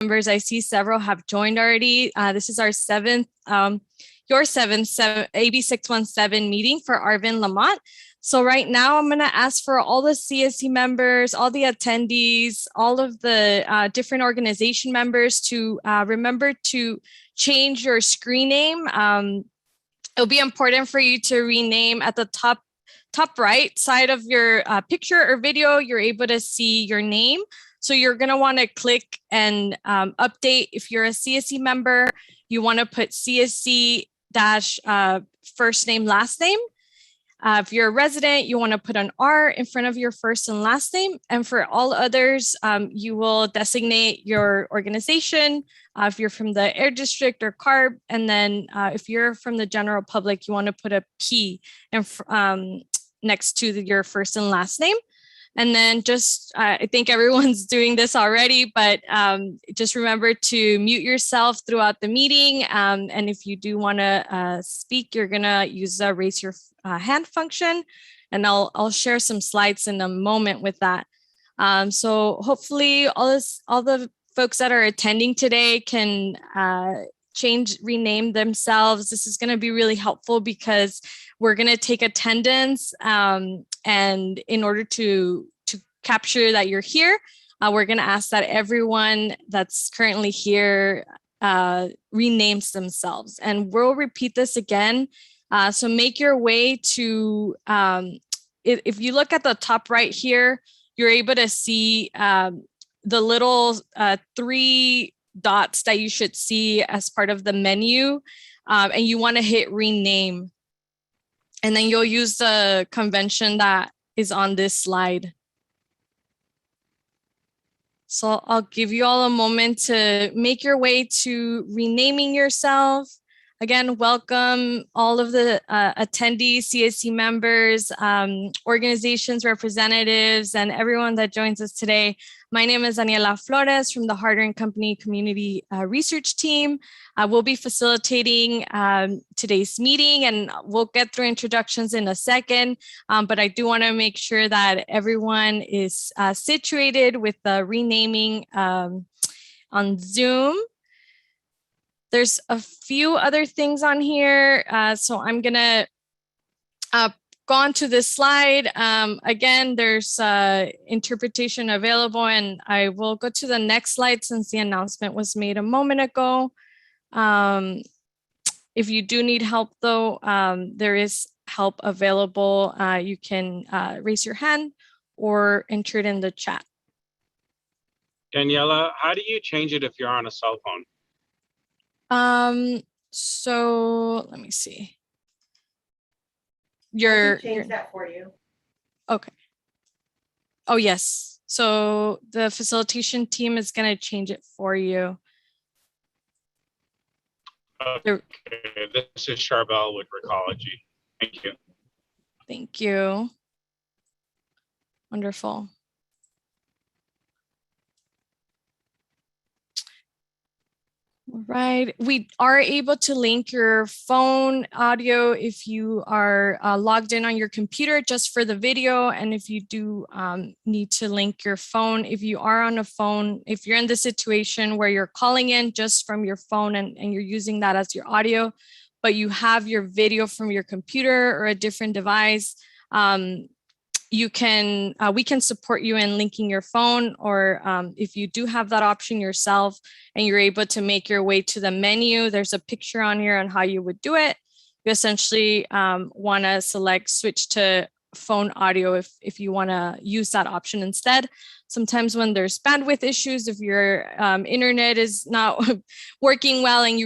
members. I see several have joined already. This is our seventh, your seventh AB 617 meeting for Arvin, Lamont. So right now I'm going to ask for all the CSC members, all the attendees, all of the different organization members to remember to change your screen name. It'll be important for you to rename at the top right side of your picture or video. You're able to see your name. So you're going to want to click and update. If you're a CSC member, you want to put CSC dash first name, last name. If you're a resident, you want to put an R in front of your first and last name. And for all others, you will designate your organization. If you're from the Air District or CARB, and then if you're from the general public, you want to put a P next to your first and last name. And then just, I think everyone's doing this already, but just remember to mute yourself throughout the meeting. And if you do want to speak, you're gonna use the raise your hand function. And I'll share some slides in a moment with that. So hopefully all the folks that are attending today can rename themselves. This is gonna be really helpful because we're gonna take attendance, and in order to capture that you're here, we're gonna ask that everyone that's currently here renames themselves. And we'll repeat this again. So make your way to, if you look at the top right here, you're able to see the little 3 dots that you should see as part of the menu, and you wanna hit rename. And then you'll use the convention that is on this slide. So I'll give you all a moment to make your way to renaming yourself. Again, welcome all of the attendees, CSC members, organizations, representatives, and everyone that joins us today. My name is Daniela Flores from the Harder & Company Community Research Team. We'll be facilitating today's meeting, and we'll get through introductions in a second. But I do want to make sure that everyone is situated with the renaming on Zoom. There's a few other things on here. So I'm gonna go on to this slide. Again, there's interpretation available, and I will go to the next slide since the announcement was made a moment ago. If you do need help though, there is help available. You can raise your hand or enter it in the chat. Daniela, how do you change it if you're on a cell phone? So let me see. I can change that for you. Okay. Oh, yes. So the facilitation team is going to change it for you. Okay, this is Charbel with Recology. Thank you. Thank you. Wonderful. Right. We are able to link your phone audio if you are logged in on your computer just for the video. And if you do need to link your phone, if you are on a phone, if you're in the situation where you're calling in just from your phone and you're using that as your audio, but you have your video from your computer or a different device, you can, we can support you in linking your phone, or if you do have that option yourself and you're able to make your way to the menu, there's a picture on here on how you would do it. You essentially want to select switch to phone audio if you want to use that option instead. Sometimes when there's bandwidth issues, if your internet is not working well and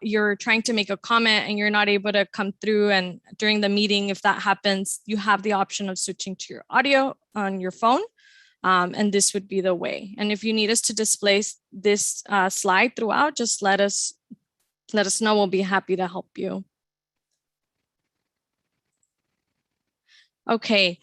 you're trying to make a comment and you're not able to come through, and during the meeting, if that happens, you have the option of switching to your audio on your phone. And this would be the way. And if you need us to display this slide throughout, just let us know. We'll be happy to help you. Okay,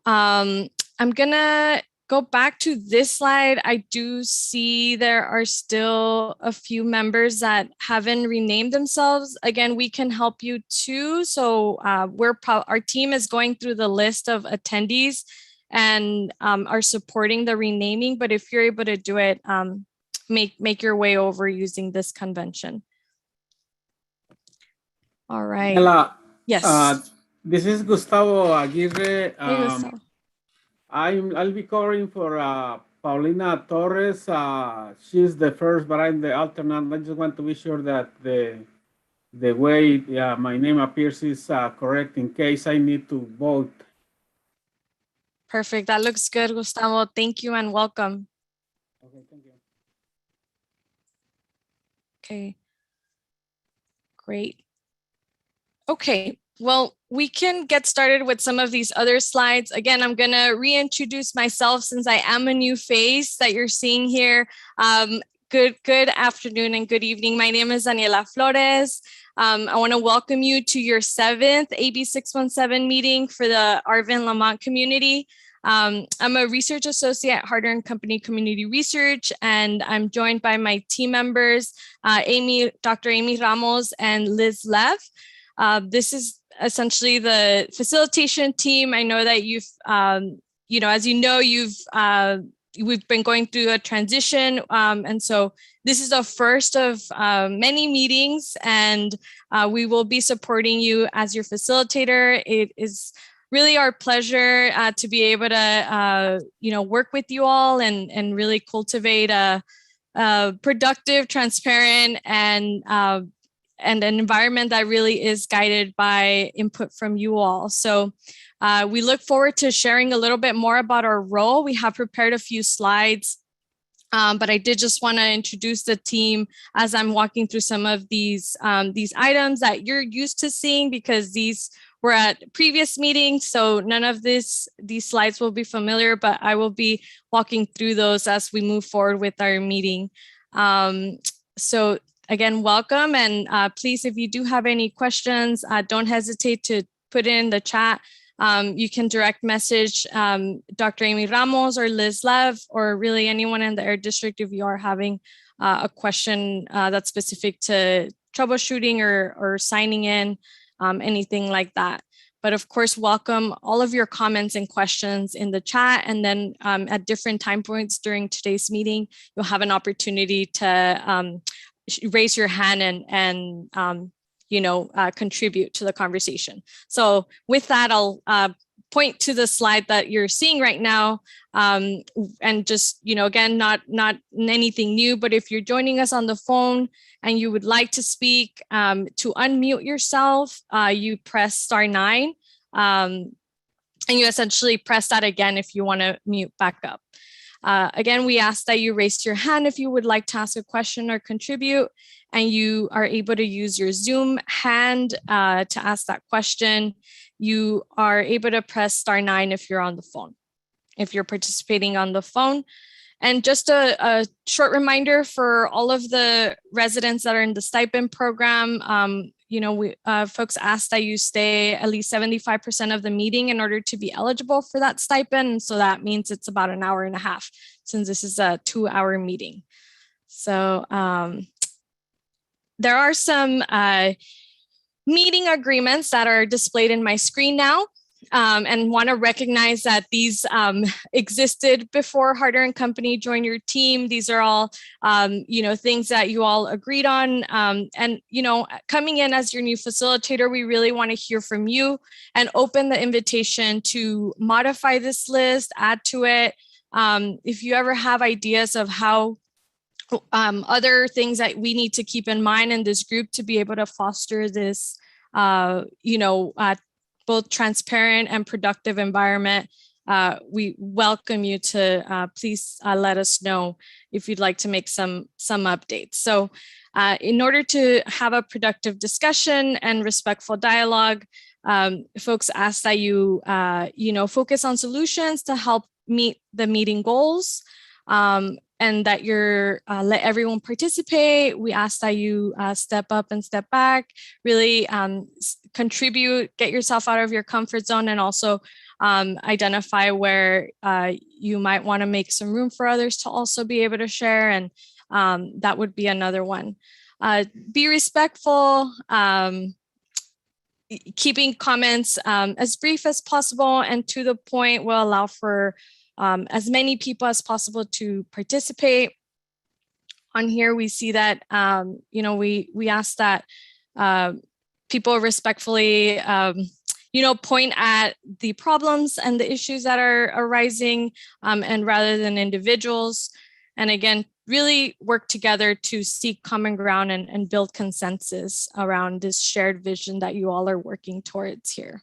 I'm gonna go back to this slide. I do see there are still a few members that haven't renamed themselves. Again, we can help you too. So our team is going through the list of attendees and are supporting the renaming. But if you're able to do it, make your way over using this convention. All right. Ella, Yes. this is Gustavo Aguirre. Hey, Gustavo. I'll be covering for Paulina Torres. She's the first, but I'm the alternate. I just want to be sure that the way my name appears is correct in case I need to vote. Perfect. That looks good, Gustavo. Thank you and welcome. Okay, thank you. Okay. Great. Okay. Well, we can get started with some of these other slides. Again, I'm going to reintroduce myself since I am a new face that you're seeing here. Good afternoon and good evening. My name is Daniela Flores. I want to welcome you to your 7th AB 617 meeting for the Arvin Lamont community. I'm a research associate at Harder & Company Community Research, and I'm joined by my team members, Dr. Amy Ramos and Liz Lev. This is essentially the facilitation team. I know that you've, we've been going through a transition. And so this is the first of many meetings, and we will be supporting you as your facilitator. It is really our pleasure to be able to, work with you all and really cultivate a productive, transparent, and an environment that really is guided by input from you all. So we look forward to sharing a little bit more about our role. We have prepared a few slides, but I did just want to introduce the team as I'm walking through some of these items that you're used to seeing, because these were at previous meetings. So none of these slides will be familiar, but I will be walking through those as we move forward with our meeting. So again, welcome. And please, if you do have any questions, don't hesitate to put it in the chat. You can direct message Dr. Amy Ramos or Liz Lev, or really anyone in the Air District if you are having a question that's specific to troubleshooting or signing in, anything like that. But of course, welcome all of your comments and questions in the chat. And then at different time points during today's meeting, you'll have an opportunity to raise your hand and contribute to the conversation. So with that, I'll point to the slide that you're seeing right now. And just, again, not anything new, but if you're joining us on the phone and you would like to speak, to unmute yourself, you press *9. And you essentially press that again if you want to mute back up. Again, we ask that you raise your hand if you would like to ask a question or contribute, and you are able to use your Zoom hand to ask that question. You are able to press *9 if you're on the phone, if you're participating on the phone. And just a short reminder for all of the residents that are in the stipend program, folks ask that you stay at least 75% of the meeting in order to be eligible for that stipend. And so that means it's about an hour and a half, since this is a 2-hour meeting. So there are some meeting agreements that are displayed in my screen now. And want to recognize that these existed before Harder & Company joined your team. These are all, things that you all agreed on. And, coming in as your new facilitator, we really want to hear from you and open the invitation to modify this list, add to it. If you ever have ideas of how other things that we need to keep in mind in this group to be able to foster this, both transparent and productive environment, we welcome you to please let us know if you'd like to make some updates. So in order to have a productive discussion and respectful dialogue, folks ask that you, focus on solutions to help meet the meeting goals, and that you're let everyone participate. We ask that you step up and step back, really contribute, get yourself out of your comfort zone, and also identify where you might want to make some room for others to also be able to share. And that would be another one. Be respectful, keeping comments as brief as possible and to the point will allow for as many people as possible to participate. on here, we see that, we ask that people respectfully, point at the problems and the issues that are arising, and rather than individuals. And again, really work together to seek common ground and build consensus around this shared vision that you all are working towards here.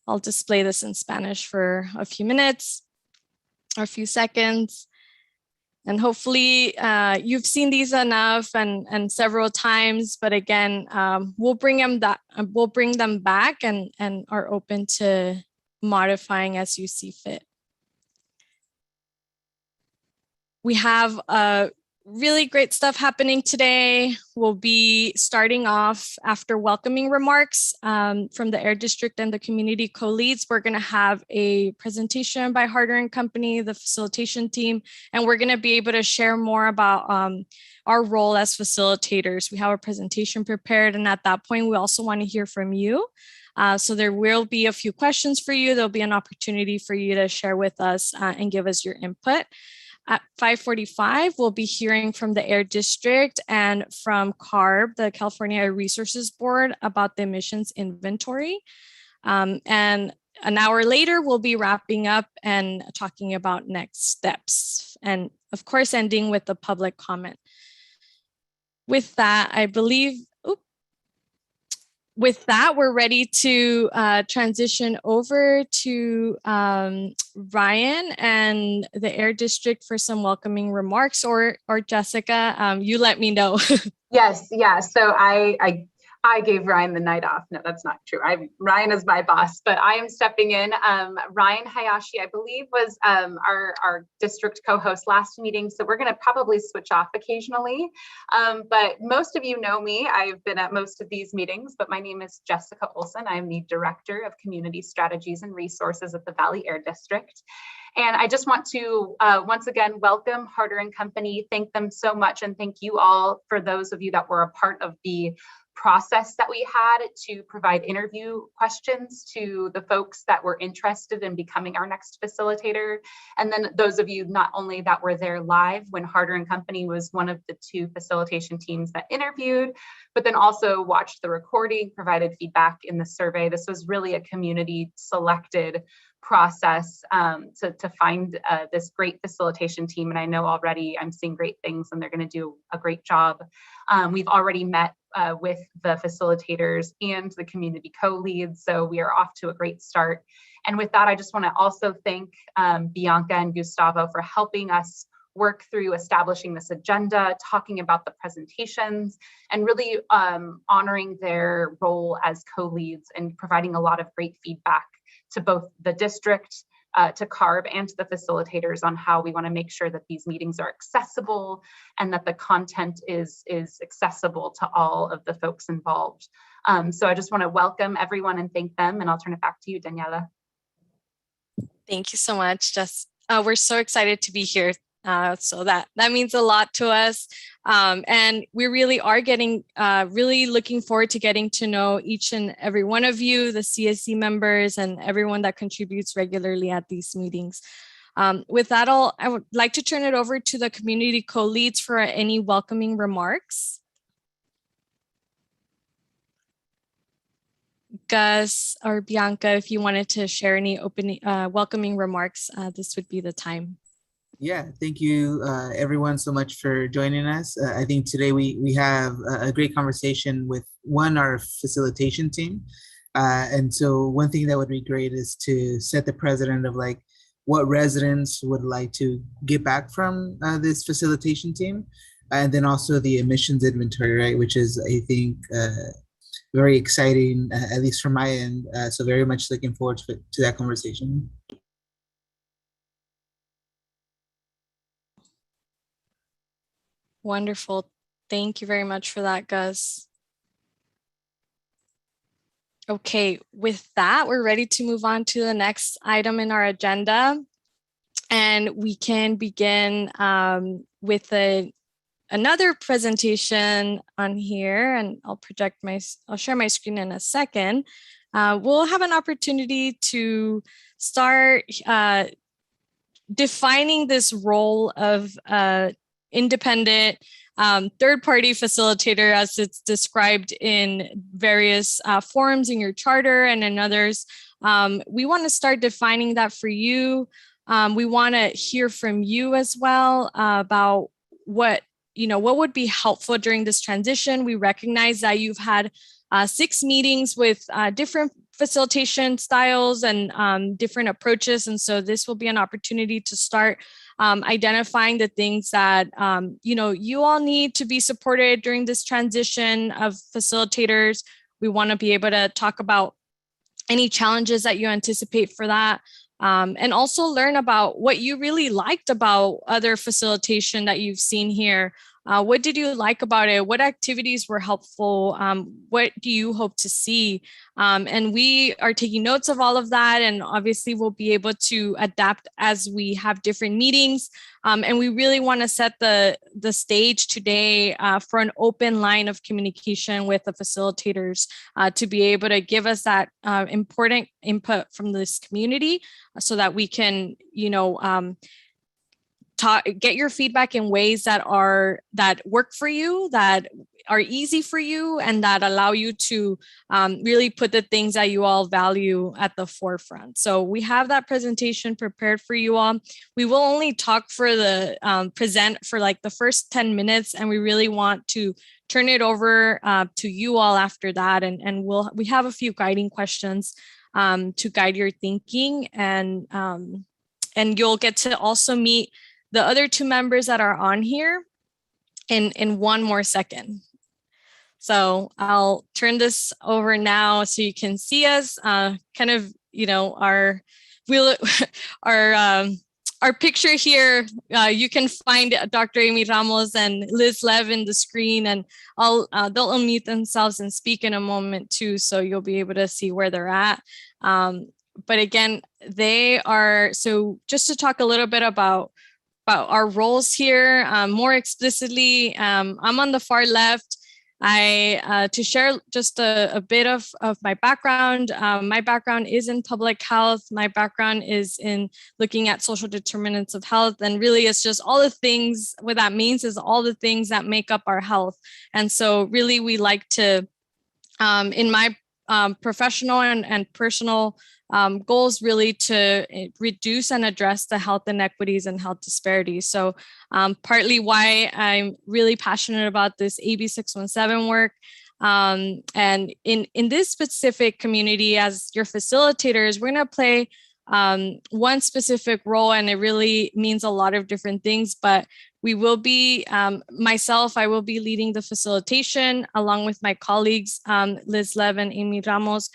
I'll display this in Spanish for a few minutes or a few seconds. And hopefully you've seen these enough and several times, but again, we'll bring them back and are open to modifying as you see fit. We have really great stuff happening today. We'll be starting off after welcoming remarks from the Air District and the community co-leads. We're going to have a presentation by Harder & Company, the facilitation team, and we're going to be able to share more about our role as facilitators. We have a presentation prepared, and at that point, we also want to hear from you. So there will be a few questions for you. There'll be an opportunity for you to share with us and give us your input. At 5:45, we'll be hearing from the Air District and from CARB, the California Air Resources Board, about the emissions inventory. And an hour later, we'll be wrapping up and talking about next steps. And of course, ending with the public comment. With that, we're ready to transition over to Ryan and the Air District for some welcoming remarks, or Jessica, you let me know. Yes, yeah. So I gave Ryan the night off. No, that's not true. Ryan is my boss, but I am stepping in. Ryan Hayashi, I believe, was our district co-host last meeting. So we're going to probably switch off occasionally. But most of you know me. I've been at most of these meetings, but my name is Jessica Olson. I'm the Director of Community Strategies and Resources at the Valley Air District. And I just want to once again welcome Harder & Company. Thank them so much, and thank you all for those of you that were a part of the process that we had to provide interview questions to the folks that were interested in becoming our next facilitator. And then those of you not only that were there live when Harder & Company was one of the 2 facilitation teams that interviewed, but then also watched the recording, provided feedback in the survey. This was really a community selected process to find this great facilitation team. And I know already I'm seeing great things and they're going to do a great job. We've already met with the facilitators and the community co-leads, so we are off to a great start. And with that, I just want to also thank Bianca and Gustavo for helping us work through establishing this agenda, talking about the presentations, and really honoring their role as co-leads and providing a lot of great feedback to both the district, to CARB, and to the facilitators on how we want to make sure that these meetings are accessible and that the content is accessible to all of the folks involved. So I just want to welcome everyone and thank them, and I'll turn it back to you, Daniela. Thank you so much, Jess. We're so excited to be here. So that means a lot to us. And we really are really looking forward to getting to know each and every one of you, the CSC members, and everyone that contributes regularly at these meetings. With that, I would like to turn it over to the community co-leads for any welcoming remarks. Gus or Bianca, if you wanted to share any opening welcoming remarks, this would be the time. Yeah, thank you everyone so much for joining us. I think today we have a great conversation with our facilitation team. And so one thing that would be great is to set the precedent of like what residents would like to get back from this facilitation team. And then also the emissions inventory, right, which is, I think, very exciting, at least from my end. So very much looking forward to that conversation. Wonderful. Thank you very much for that, Gus. Okay, with that, we're ready to move on to the next item in our agenda. And we can begin with another presentation on here, and I'll share my screen in a second. We'll have an opportunity to start defining this role of independent third-party facilitator, as it's described in various forms in your charter and in others. We want to start defining that for you. We want to hear from you as well about what would be helpful during this transition. We recognize that you've had 6 meetings with different facilitation styles and different approaches. And so this will be an opportunity to start identifying the things that, you all need to be supported during this transition of facilitators. We want to be able to talk about any challenges that you anticipate for that. And also learn about what you really liked about other facilitation that you've seen here. What did you like about it? What activities were helpful? What do you hope to see? And we are taking notes of all of that, and obviously we'll be able to adapt as we have different meetings. And we really want to set the stage today for an open line of communication with the facilitators to be able to give us that important input from this community so that we can, get your feedback in ways that work for you, that are easy for you, and that allow you to really put the things that you all value at the forefront. So we have that presentation prepared for you all. We will only talk for the present for like the first 10 minutes, and we really want to turn it over to you all after that. And we have a few guiding questions to guide your thinking, and you'll get to also meet the other 2 members that are on here in one more second. So I'll turn this over now so you can see us our picture here. You can find Dr. Amy Ramos and Liz Lev in the screen, and they'll unmute themselves and speak in a moment too, so you'll be able to see where they're at. But again, so just to talk a little bit about our roles here more explicitly. I'm on the far left. To share just a bit of my background. My background is in public health. My background is in looking at social determinants of health. And really it's just all the things, what that means is all the things that make up our health. And so really we like to, in my professional and personal goals, really to reduce and address the health inequities and health disparities. So partly why I'm really passionate about this AB 617 work. And in this specific community, as your facilitators, we're going to play one specific role, and it really means a lot of different things, but we will be, I will be leading the facilitation along with my colleagues, Liz Lev and Amy Ramos.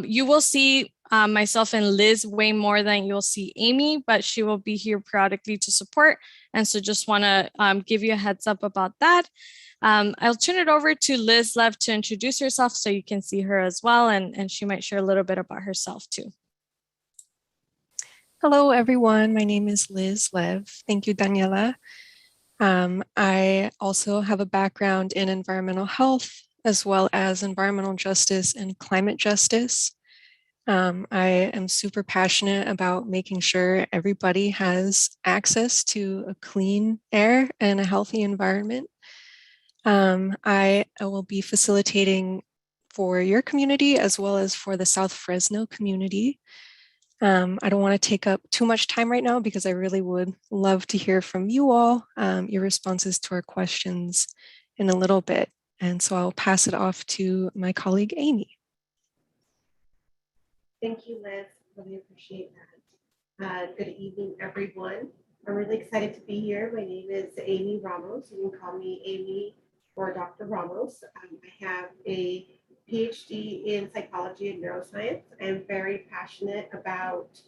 You will see myself and Liz way more than you'll see Amy, but she will be here periodically to support. And so just want to give you a heads up about that. I'll turn it over to Liz Lev to introduce herself so you can see her as well, and she might share a little bit about herself too. Hello, everyone. My name is Liz Lev. Thank you, Daniela. I also have a background in environmental health, as well as environmental justice and climate justice. I am super passionate about making sure everybody has access to a clean air and a healthy environment. I will be facilitating for your community as well as for the South Fresno community. I don't want to take up too much time right now because I really would love to hear from you all, your responses to our questions in a little bit. And so I'll pass it off to my colleague, Amy. Thank you, Liz. Really appreciate that. Good evening, everyone. I'm really excited to be here. My name is Amy Ramos. You can call me Amy or Dr. Ramos. I have a PhD in psychology and neuroscience. I'm very passionate about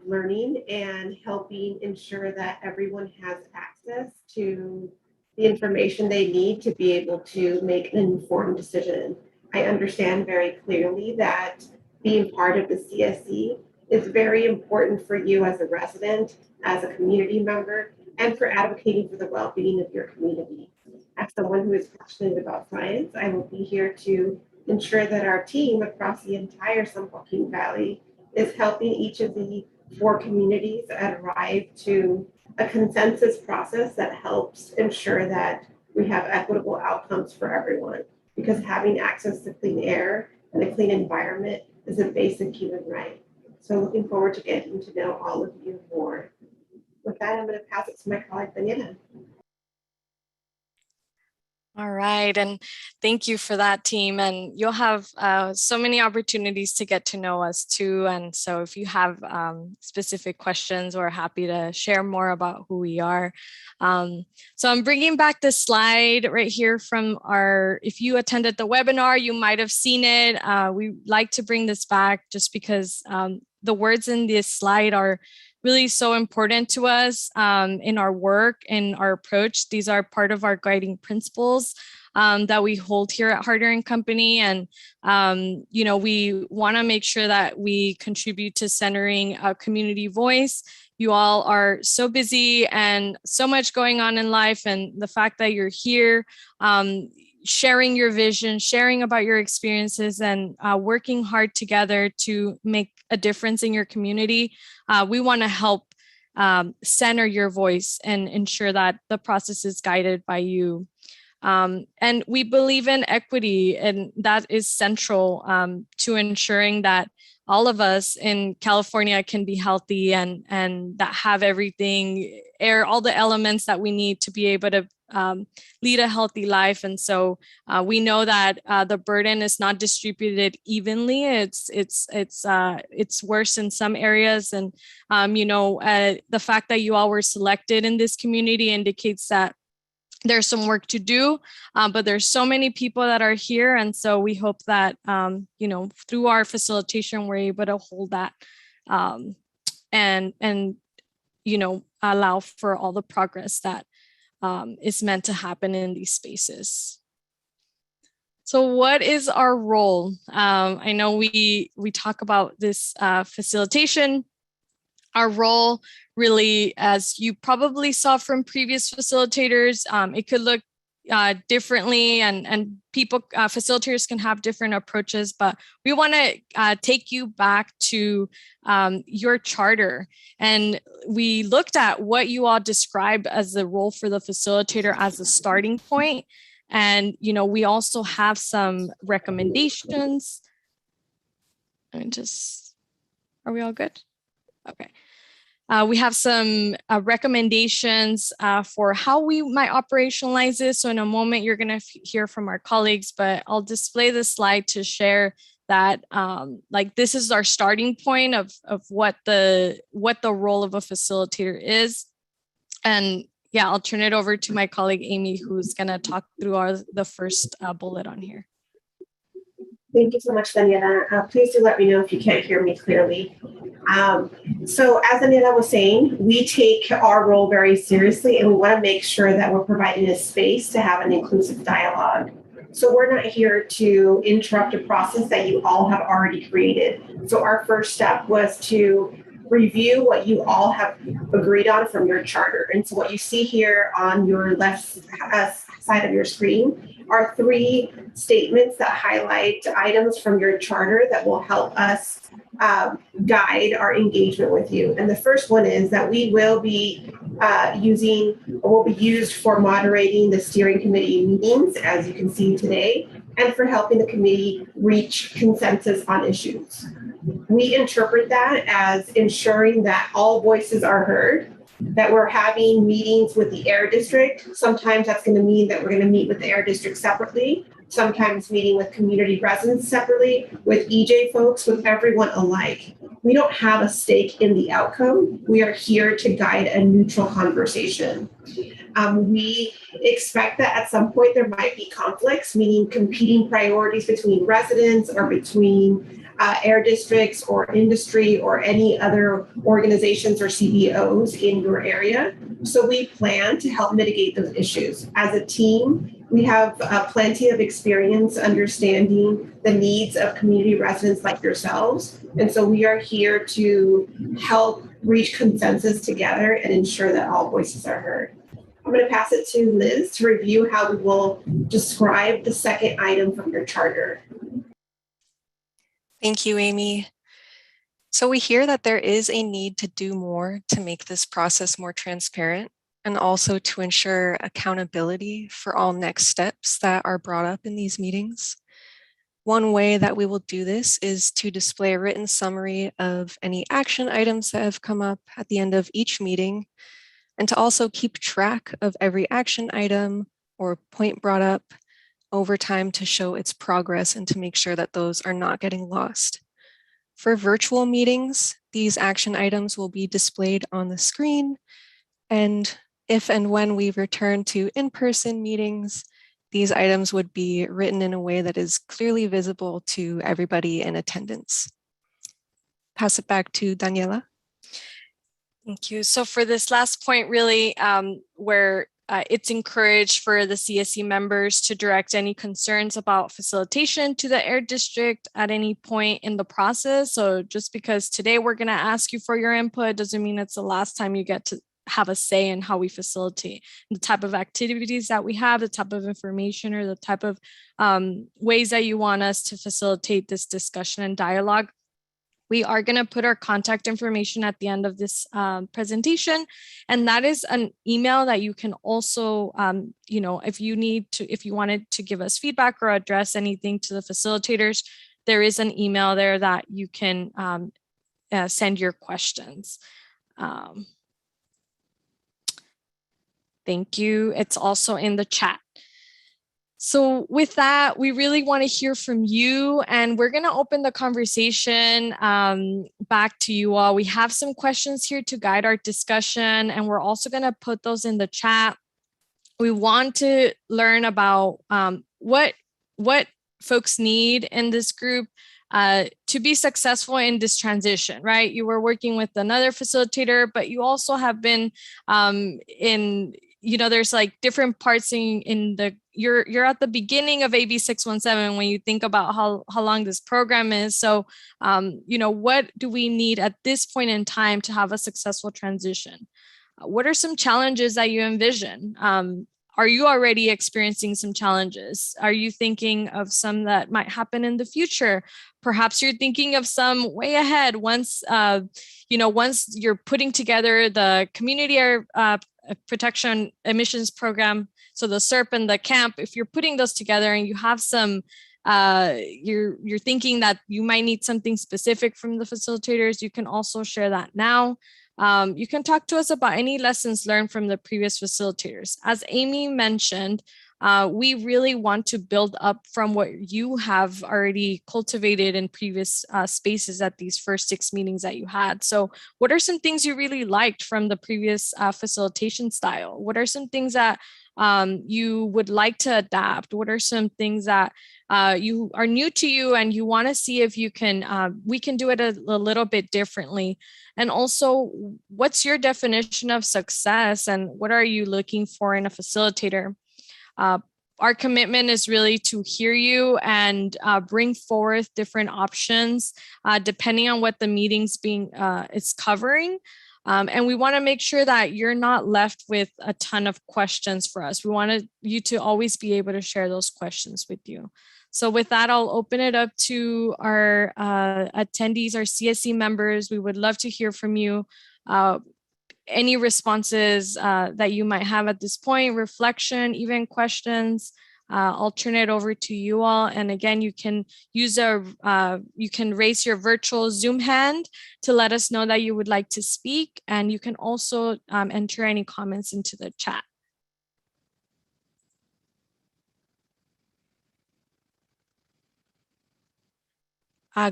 learning and helping ensure that everyone has access to the information they need to be able to make an informed decision. I understand very clearly that being part of the CSC is very important for you as a resident, as a community member, and for advocating for the well-being of your community. As someone who is passionate about science, I will be here to ensure that our team across the entire San Joaquin Valley is helping each of the 4 communities arrive to a consensus process that helps ensure that we have equitable outcomes for everyone, because having access to clean air and a clean environment is a basic human right. So looking forward to getting to know all of you more. With that, I'm going to pass it to my colleague, Daniela. All right, and thank you for that, team. And you'll have so many opportunities to get to know us too. And so if you have specific questions, we're happy to share more about who we are. So I'm bringing back the slide right here from if you attended the webinar, you might have seen it. We like to bring this back just because the words in this slide are really so important to us in our work and our approach. These are part of our guiding principles that we hold here at Harder & Company. And, we want to make sure that we contribute to centering a community voice. You all are so busy and so much going on in life. And the fact that you're here, sharing your vision, sharing about your experiences, and working hard together to make a difference in your community. We want to help center your voice and ensure that the process is guided by you. And we believe in equity, and that is central to ensuring that all of us in California can be healthy and that have everything, all the elements that we need to be able to lead a healthy life. And so we know that the burden is not distributed evenly. It's worse in some areas. And, the fact that you all were selected in this community indicates that there's some work to do, but there's so many people that are here. And so we hope that, through our facilitation, we're able to hold that and allow for all the progress that is meant to happen in these spaces. So what is our role? I know we talk about this facilitation. Our role really, as you probably saw from previous facilitators, it could look differently, and facilitators can have different approaches, but we want to take you back to your charter. And we looked at what you all described as the role for the facilitator as a starting point. And, we also have some recommendations. Are we all good? Okay. We have some recommendations for how we might operationalize this. So in a moment, you're going to hear from our colleagues, but I'll display the slide to share that this is our starting point of what the role of a facilitator is. And yeah, I'll turn it over to my colleague, Amy, who's going to talk through the first bullet on here. Thank you so much, Daniela. Please do let me know if you can't hear me clearly. So as Daniela was saying, we take our role very seriously, and we want to make sure that we're providing a space to have an inclusive dialogue. So we're not here to interrupt a process that you all have already created. So our first step was to review what you all have agreed on from your charter. And so what you see here on your left side of your screen are 3 statements that highlight items from your charter that will help us guide our engagement with you. And the first one is that we will be used for moderating the steering committee meetings, as you can see today, and for helping the committee reach consensus on issues. We interpret that as ensuring that all voices are heard, that we're having meetings with the air district. Sometimes that's going to mean that we're going to meet with the air district separately, sometimes meeting with community residents separately, with EJ folks, with everyone alike. We don't have a stake in the outcome. We are here to guide a neutral conversation. We expect that at some point there might be conflicts, meaning competing priorities between residents or between air districts or industry or any other organizations or CBOs in your area. So we plan to help mitigate those issues. As a team, we have plenty of experience understanding the needs of community residents like yourselves. And so we are here to help reach consensus together and ensure that all voices are heard. I'm going to pass it to Liz to review how we will describe the second item from your charter. Thank you, Amy. So we hear that there is a need to do more to make this process more transparent and also to ensure accountability for all next steps that are brought up in these meetings. One way that we will do this is to display a written summary of any action items that have come up at the end of each meeting, and to also keep track of every action item or point brought up over time to show its progress and to make sure that those are not getting lost. For virtual meetings, these action items will be displayed on the screen, and if and when we return to in-person meetings, these items would be written in a way that is clearly visible to everybody in attendance. Pass it back to Daniela. Thank you. So for this last point, really, where it's encouraged for the CSC members to direct any concerns about facilitation to the air district at any point in the process. So just because today we're going to ask you for your input doesn't mean it's the last time you get to have a say in how we facilitate the type of activities that we have, the type of information, or the type of ways that you want us to facilitate this discussion and dialogue. We are going to put our contact information at the end of this presentation, and that is an email that you can also, if you wanted to give us feedback or address anything to the facilitators, there is an email there that you can send your questions. Thank you. It's also in the chat. So with that, we really want to hear from you, and we're going to open the conversation back to you all. We have some questions here to guide our discussion, and we're also going to put those in the chat. We want to learn about what folks need in this group to be successful in this transition, right? You were working with another facilitator, but you also have been there's like different parts in the, you're at the beginning of AB 617 when you think about how long this program is. So, what do we need at this point in time to have a successful transition? What are some challenges that you envision? Are you already experiencing some challenges? Are you thinking of some that might happen in the future? Perhaps you're thinking of some way ahead once you're putting together the community air protection emissions program, so the SERP and the CAMP. If you're putting those together and you have some, you're thinking that you might need something specific from the facilitators, you can also share that now. You can talk to us about any lessons learned from the previous facilitators. As Amy mentioned, we really want to build up from what you have already cultivated in previous spaces at these first 6 meetings that you had. So what are some things you really liked from the previous facilitation style? What are some things that you would like to adapt? What are some things that you are new to you and you want to see if you can, we can do it a little bit differently? And also, what's your definition of success and what are you looking for in a facilitator? Our commitment is really to hear you and bring forth different options depending on what the meeting's is covering. And we want to make sure that you're not left with a ton of questions for us. We want you to always be able to share those questions with you. So with that, I'll open it up to our attendees, our CSC members. We would love to hear from you. Any responses that you might have at this point, reflection, even questions. I'll turn it over to you all. And again, you can use you can raise your virtual Zoom hand to let us know that you would like to speak. And you can also enter any comments into the chat.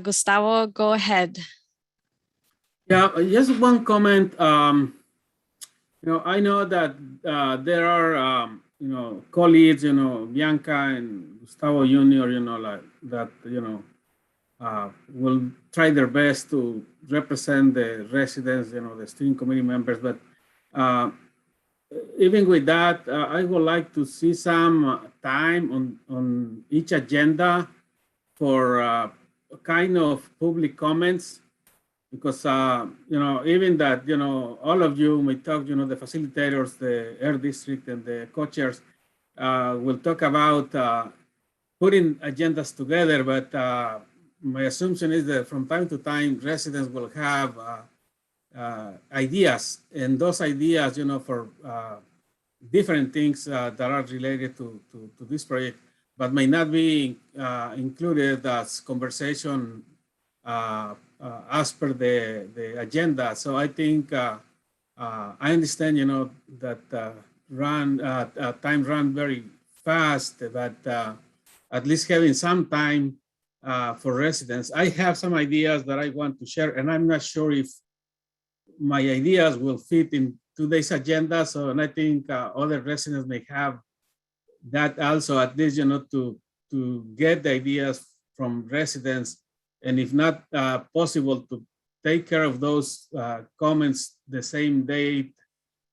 Gustavo, go ahead. Yeah, just one comment. I know that there are, colleagues, Bianca and Gustavo Jr., like that, will try their best to represent the residents, the steering committee members. But even with that, I would like to see some time on each agenda for kind of public comments. Because, even that, all of you may talk, the facilitators, the air district and the co-chairs will talk about putting agendas together, but my assumption is that from time to time, residents will have ideas, and those ideas, for different things that are related to this project, but may not be included as conversation as per the agenda. So I think I understand, that time run very fast, but at least having some time for residents. I have some ideas that I want to share, and I'm not sure if my ideas will fit in today's agenda. So, and I think other residents may have that also, at least, to get the ideas from residents, and if not possible, to take care of those comments the same day,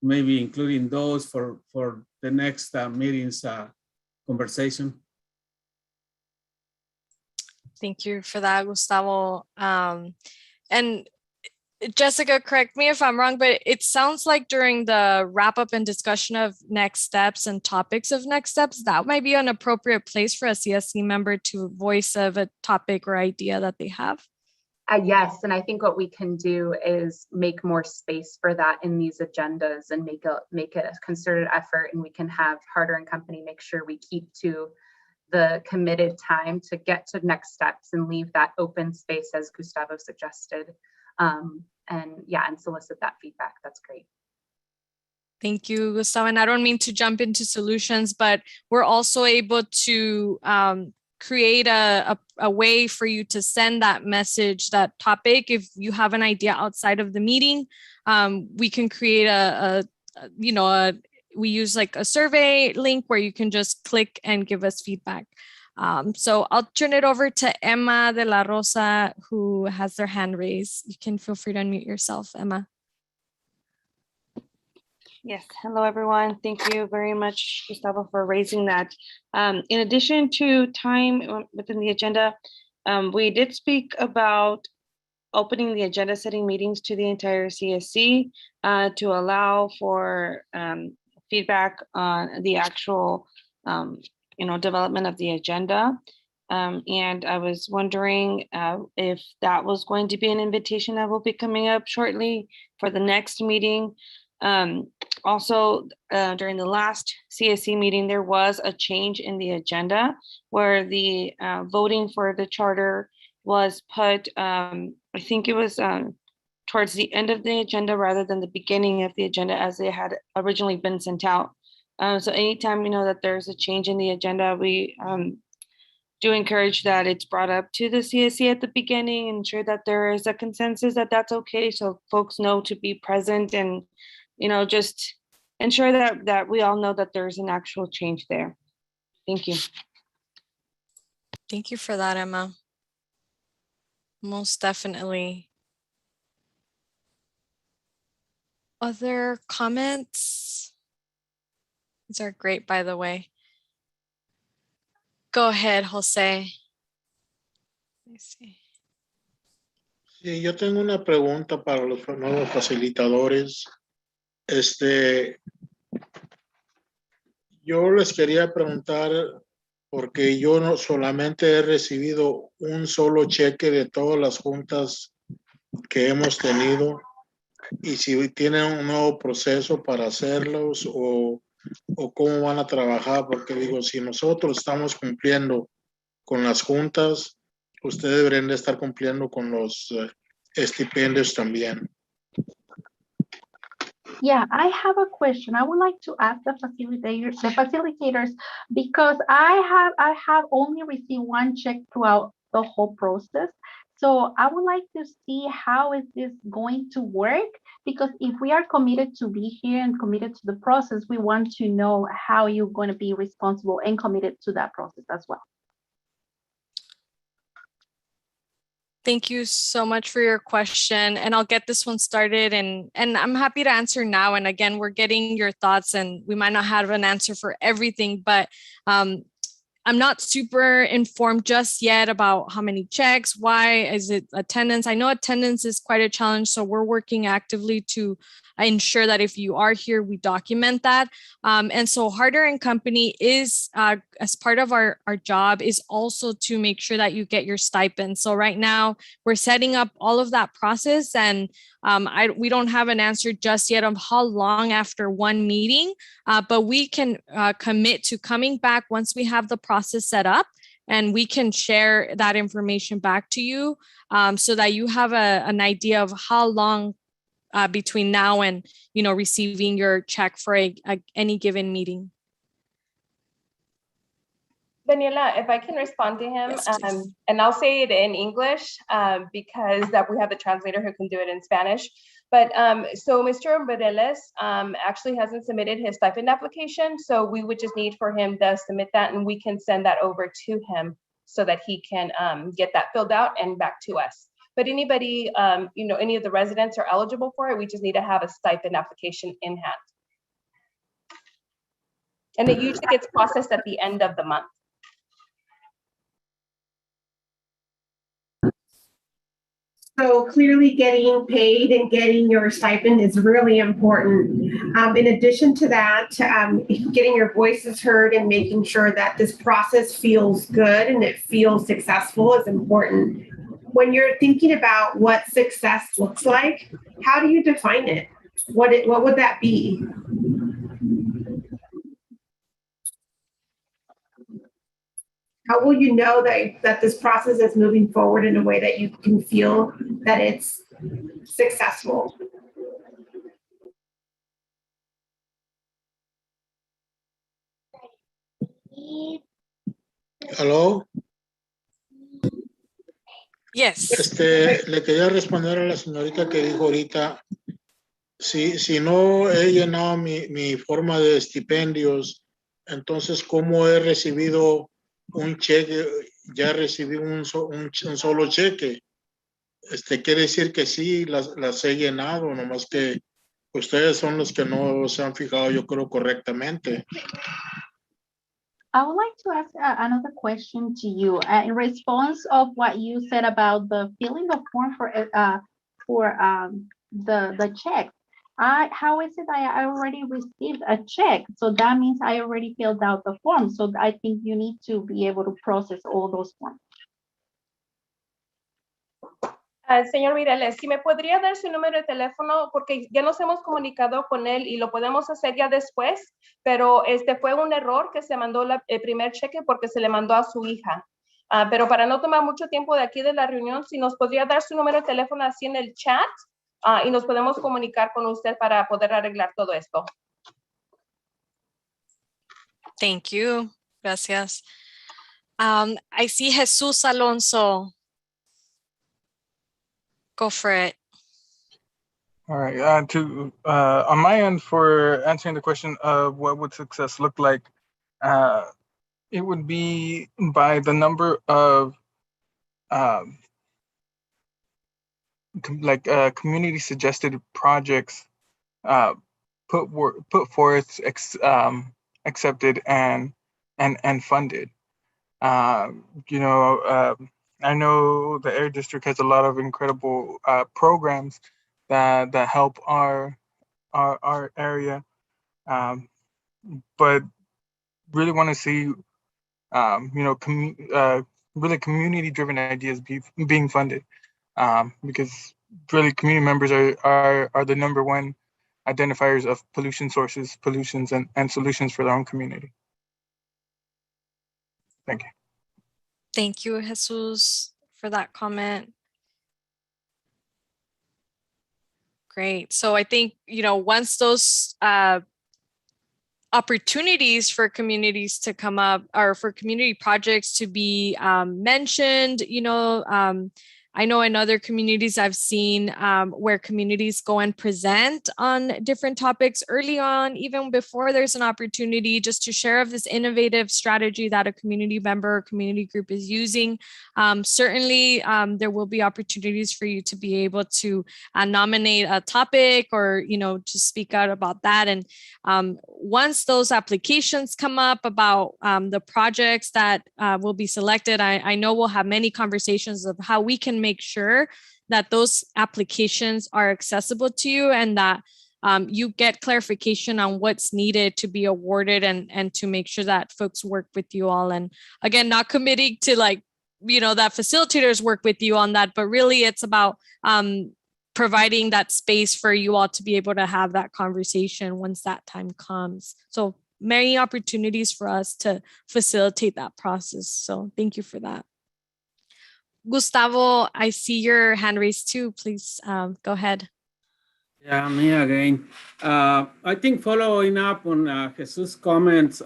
maybe including those for the next meeting's conversation. Thank you for that, Gustavo. And Jessica, correct me if I'm wrong, but it sounds like during the wrap up and discussion of next steps and topics of next steps, that might be an appropriate place for a CSC member to voice of a topic or idea that they have. Yes, and I think what we can do is make more space for that in these agendas and make it a concerted effort, and we can have Harder and Company make sure we keep to the committed time to get to next steps and leave that open space as Gustavo suggested. And solicit that feedback. That's great. Thank you, Gustavo. And I don't mean to jump into solutions, but we're also able to create a way for you to send that message, that topic. If you have an idea outside of the meeting, we can create we use like a survey link where you can just click and give us feedback. So I'll turn it over to Emma de la Rosa, who has their hand raised. You can feel free to unmute yourself, Emma. Yes, hello everyone. Thank you very much, Gustavo, for raising that. In addition to time within the agenda, we did speak about opening the agenda setting meetings to the entire CSC to allow for feedback on the actual development of the agenda. And I was wondering if that was going to be an invitation that will be coming up shortly for the next meeting. Also, during the last CSC meeting, there was a change in the agenda where the voting for the charter was put, I think it was towards the end of the agenda rather than the beginning of the agenda as it had originally been sent out. So anytime that there's a change in the agenda, we do encourage that it's brought up to the CSC at the beginning, ensure that there is a consensus that that's okay, so folks know to be present, and just ensure that we all know that there's an actual change there. Thank you. Thank you for that, Emma. Most definitely. Other comments? These are great, by the way. Go ahead, Jose. Let me see. Sí, yo tengo una pregunta para los nuevos facilitadores. Yo les quería preguntar, porque yo no solamente he recibido un solo cheque de todas las juntas que hemos tenido, y si tienen un nuevo proceso para hacerlos o cómo van a trabajar, porque digo, si nosotros estamos cumpliendo con las juntas, ustedes deberían de estar cumpliendo con los estipendios también. Yeah, I have a question. I would like to ask the facilitators, because I have only received one check throughout the whole process. So I would like to see how is this going to work, because if we are committed to be here and committed to the process, we want to know how you're going to be responsible and committed to that process as well. Thank you so much for your question, and I'll get this one started, and I'm happy to answer now. And again, we're getting your thoughts, and we might not have an answer for everything, but I'm not super informed just yet about how many checks, why is it attendance? I know attendance is quite a challenge, so we're working actively to ensure that if you are here, we document that. And so Harder and Company is, as part of our job, is also to make sure that you get your stipend. So right now we're setting up all of that process, and we don't have an answer just yet of how long after one meeting, but we can commit to coming back once we have the process set up, and we can share that information back to you, so that you have an idea of how long between now and, receiving your check for any given meeting. Daniela, if I can respond to him, Yes, please. and I'll say it in English because we have the translator who can do it in Spanish. But so Mr. Moreles actually hasn't submitted his stipend application, so we would just need for him to submit that, and we can send that over to him so that he can get that filled out and back to us. But anybody, any of the residents are eligible for it. We just need to have a stipend application in hand. And it usually gets processed at the end of the month. So clearly getting paid and getting your stipend is really important. In addition to that, getting your voices heard and making sure that this process feels good and it feels successful is important. When you're thinking about what success looks like, how do you define it? What would that be? How will you know that this process is moving forward in a way that you can feel that it's successful? Hello. Yes. Le quería responder a la señorita que dijo ahorita, si no he llenado mi forma de estipendios, entonces, ¿cómo he recibido un cheque? Ya recibí un solo cheque. Quiere decir que sí, las he llenado, nomás que ustedes son los que no se han fijado, yo creo, correctamente. I would like to ask another question to you in response of what you said about the filling of form for the check. How is it I already received a check? So that means I already filled out the form. So I think you need to be able to process all those forms. Señor Mireles, si me podría dar su número de teléfono, porque ya nos hemos comunicado con él y lo podemos hacer ya después, pero fue un error que se mandó el primer cheque porque se le mandó a su hija. Pero para no tomar mucho tiempo de aquí de la reunión, si nos podría dar su número de teléfono así en el chat, y nos podemos comunicar con usted para poder arreglar todo esto. Thank you. Gracias. I see Jesus Alonso. Go for it. All right. On my end, for answering the question of what would success look like, it would be by the number of community suggested projects put forth, accepted, and funded. I know the Air District has a lot of incredible programs that help our area, but really want to see really community-driven ideas being funded, because really community members are the number one identifiers of pollution sources, pollutions, and solutions for their own community. Thank you. Thank you, Jesus, for that comment. Great. So I think, once those opportunities for communities to come up, or for community projects to be mentioned, I know in other communities I've seen where communities go and present on different topics early on, even before there's an opportunity, just to share of this innovative strategy that a community member or community group is using. Certainly, there will be opportunities for you to be able to nominate a topic, or, to speak out about that. And once those applications come up about the projects that will be selected, I know we'll have many conversations of how we can make sure that those applications are accessible to you, and that you get clarification on what's needed to be awarded and to make sure that folks work with you all. And again, not committing to like, that facilitators work with you on that, but really it's about providing that space for you all to be able to have that conversation once that time comes. So many opportunities for us to facilitate that process. So thank you for that. Gustavo, I see your hand raised too. Please go ahead. Yeah, me again. I think following up on Jesus' comments,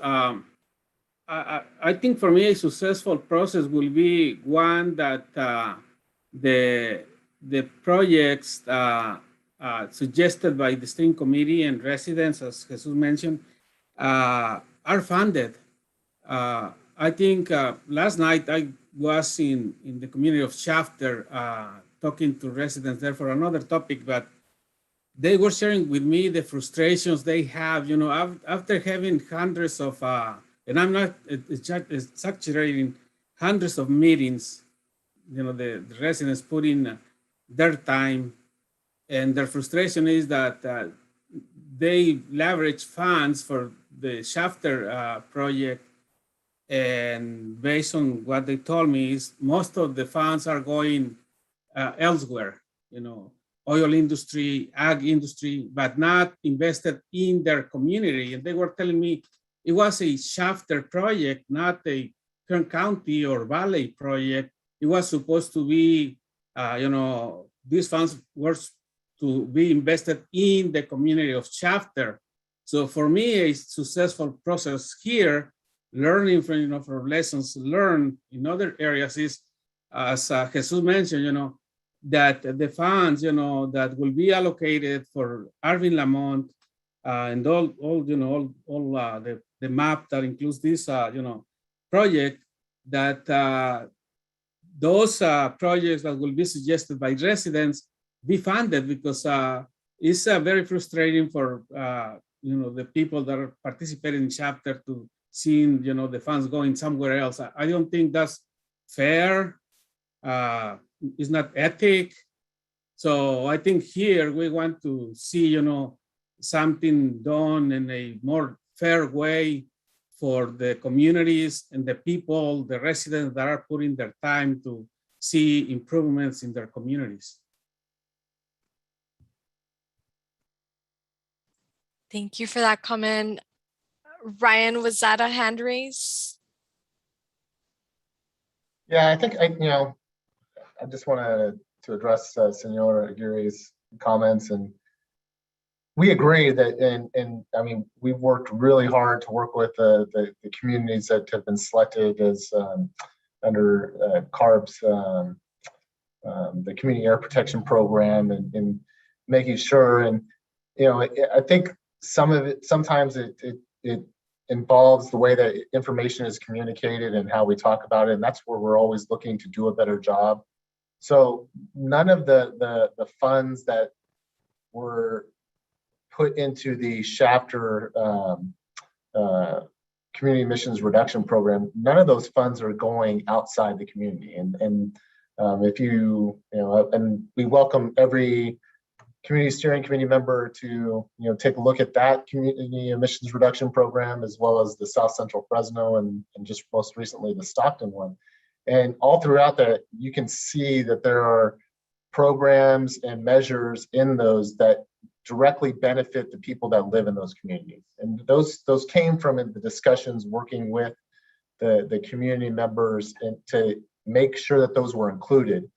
I think for me a successful process will be one that the projects suggested by the steering committee and residents, as Jesus mentioned, are funded. I think last night I was in the community of Chapter talking to residents there for another topic, but they were sharing with me the frustrations they have, after having hundreds of, and I'm not exaggerating, hundreds of meetings, the residents put in their time, and their frustration is that they leverage funds for the Shafter project, and based on what they told me is most of the funds are going elsewhere, oil industry, ag industry, but not invested in their community. And they were telling me it was a Shafter project, not a Kern County or Valley project. It was supposed to be, these funds were to be invested in the community of Shafter. So for me, a successful process here, learning from, from lessons learned in other areas is, as Jesus mentioned, that the funds, that will be allocated for Arvin, Lamont, and all the map that includes this, project, that those projects that will be suggested by residents be funded, because it's very frustrating for, the people that are participating in Chapter to seeing, the funds going somewhere else. I don't think that's fair. It's not ethic. So I think here we want to see, something done in a more fair way for the communities and the people, the residents that are putting their time to see improvements in their communities. Thank you for that comment. Ryan, was that a hand raise? Yeah, I think I just wanted to address Senor Aguirre's comments, and we agree that, and I mean, we've worked really hard to work with the communities that have been selected as under CARB's, the Community Air Protection Program, and making sure, and I think sometimes it involves the way that information is communicated and how we talk about it, and that's where we're always looking to do a better job. So none of the funds that were put into the Shafter Community Emissions Reduction Program, none of those funds are going outside the community. And if and we welcome every community steering committee member to take a look at that community emissions reduction program, as well as the South Central Fresno and just most recently the Stockton one. And all throughout that, you can see that there are programs and measures in those that directly benefit the people that live in those communities. And those came from the discussions working with the community members and to make sure that those were included.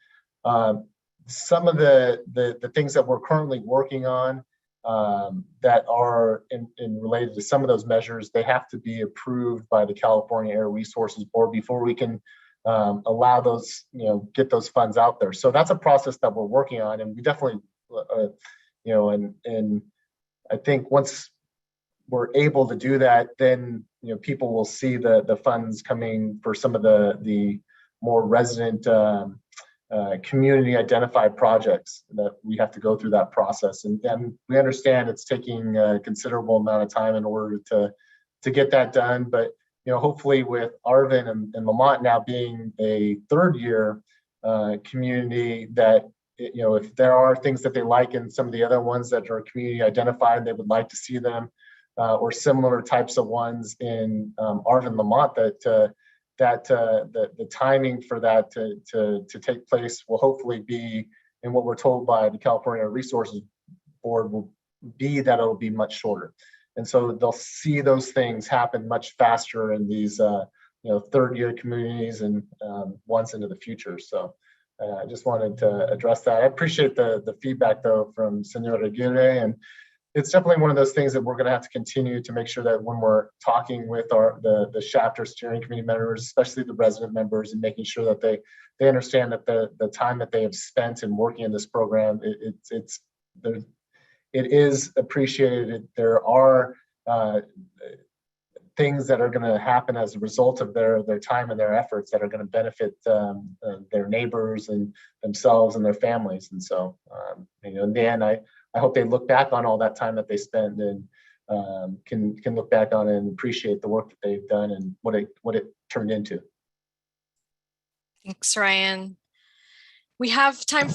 Some of the things that we're currently working on that are in related to some of those measures, they have to be approved by the California Air Resources Board before we can allow those, get those funds out there. So that's a process that we're working on, and we definitely, and I think once we're able to do that, then people will see the funds coming for some of the more resident community identified projects that we have to go through that process. And we understand it's taking a considerable amount of time in order to get that done. But hopefully with Arvin and Lamont now being a third year community that if there are things that they like in some of the other ones that are community identified, they would like to see them, or similar types of ones in Arvin, Lamont, that the timing for that to take place will hopefully be, and what we're told by the California Resources Board will be, that it'll be much shorter. And so they'll see those things happen much faster in these third-year communities and ones into the future. So I just wanted to address that. I appreciate the feedback though from Senora Aguirre, and it's definitely one of those things that we're going to have to continue to make sure that when we're talking with the chapter steering committee members, especially the resident members, and making sure that they understand that the time that they have spent in working in this program, it is appreciated. There are things that are going to happen as a result of their time and their efforts that are going to benefit their neighbors and themselves and their families. And so, in the end, I hope they look back on all that time that they spent and can look back on it and appreciate the work that they've done and what it turned into. Thanks, Ryan. We have time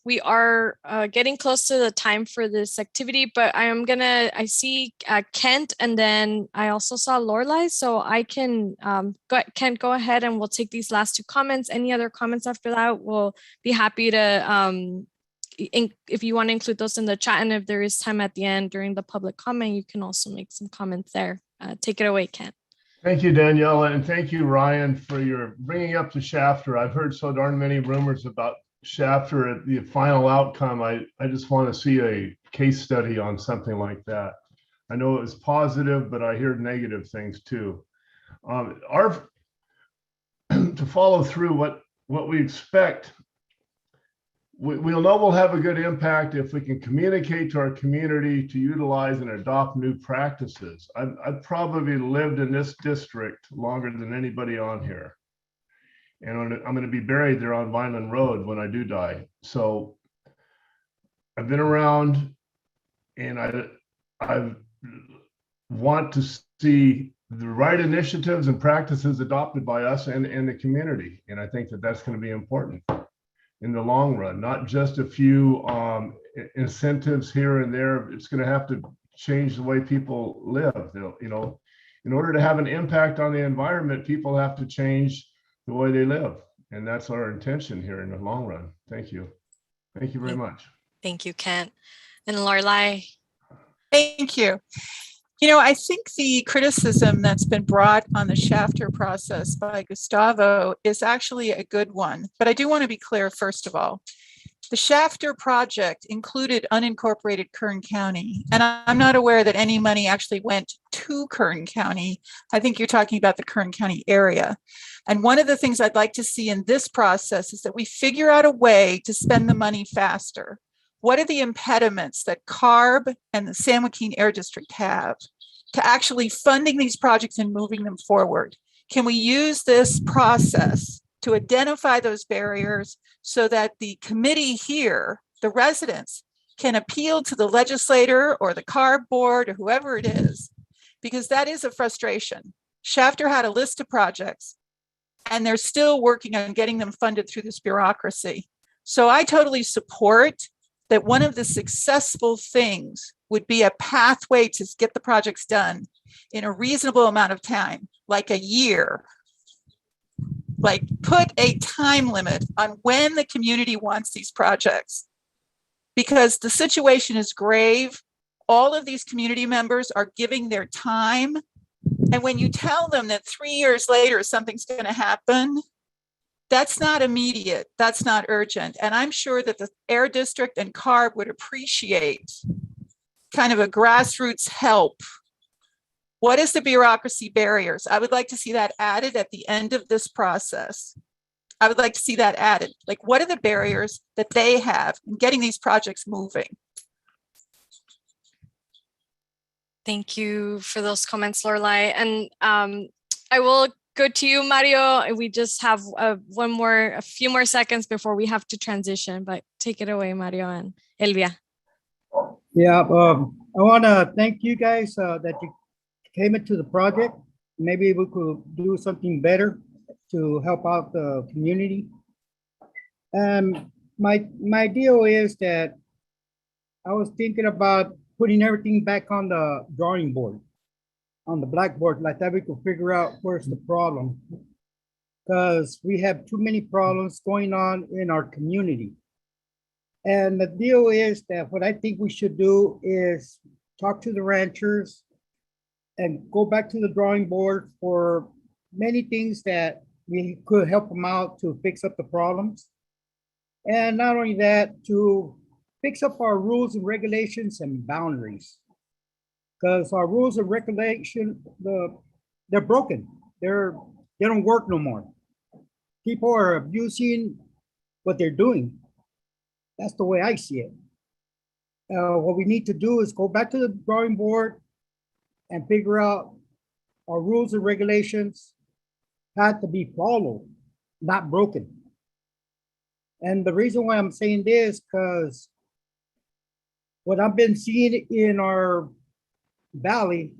we are getting close to the time for this activity, but I see Kent, and then I also saw Lorelai, so I can, Kent, go ahead and we'll take these last two comments. Any other comments after that, we'll be happy to, if you want to include those in the chat, and if there is time at the end during the public comment, you can also make some comments there. Take it away, Kent. Thank you, Daniela, and thank you, Ryan, for your bringing up the Shafter. I've heard so darn many rumors about Shafter. At the final outcome, I just want to see a case study on something like that. I know it was positive, but I hear negative things too. To follow through what we expect, we'll know we'll have a good impact if we can communicate to our community to utilize and adopt new practices. I've probably lived in this district longer than anybody on here. And I'm going to be buried there on Vineland Road when I do die. So I've been around, and I want to see the right initiatives and practices adopted by us and the community. And I think that that's going to be important in the long run, not just a few incentives here and there. It's going to have to change the way people live. In order to have an impact on the environment, people have to change the way they live. And that's our intention here in the long run. Thank you. Thank you very much. Thank you, Kent. And Lorelai. Thank you. I think the criticism that's been brought on the Shafter process by Gustavo is actually a good one. But I do want to be clear, first of all. The Shafter project included unincorporated Kern County, and I'm not aware that any money actually went to Kern County. I think you're talking about the Kern County area. And one of the things I'd like to see in this process is that we figure out a way to spend the money faster. What are the impediments that CARB and the San Joaquin Air District have to actually funding these projects and moving them forward? Can we use this process to identify those barriers so that the committee here, the residents, can appeal to the legislator or the CARB board or whoever it is? Because that is a frustration. Shafter had a list of projects, and they're still working on getting them funded through this bureaucracy. So I totally support that one of the successful things would be a pathway to get the projects done in a reasonable amount of time, like a year. Like, put a time limit on when the community wants these projects, because the situation is grave. All of these community members are giving their time. And when you tell them that 3 years later something's going to happen, that's not immediate, that's not urgent. And I'm sure that the Air District and CARB would appreciate kind of a grassroots help. What is the bureaucracy barriers? I would like to see that added at the end of this process. I would like to see that added. Like, what are the barriers that they have in getting these projects moving? Thank you for those comments, Lorelai. And I will go to you, Mario. We just have a few more seconds before we have to transition, but take it away, Mario and Elvia. Yeah, I want to thank you guys that you came into the project. Maybe we could do something better to help out the community. my deal is that I was thinking about putting everything back on the drawing board, on the blackboard, like that we could figure out where's the problem. Because we have too many problems going on in our community. And the deal is that what I think we should do is talk to the ranchers and go back to the drawing board for many things that we could help them out to fix up the problems. And not only that, to fix up our rules and regulations and boundaries. Because our rules and regulation, they're broken. They don't work no more. People are abusing what they're doing. That's the way I see it. What we need to do is go back to the drawing board and figure out our rules and regulations had to be followed, not broken. And the reason why I'm saying this, because what I've been seeing in our valley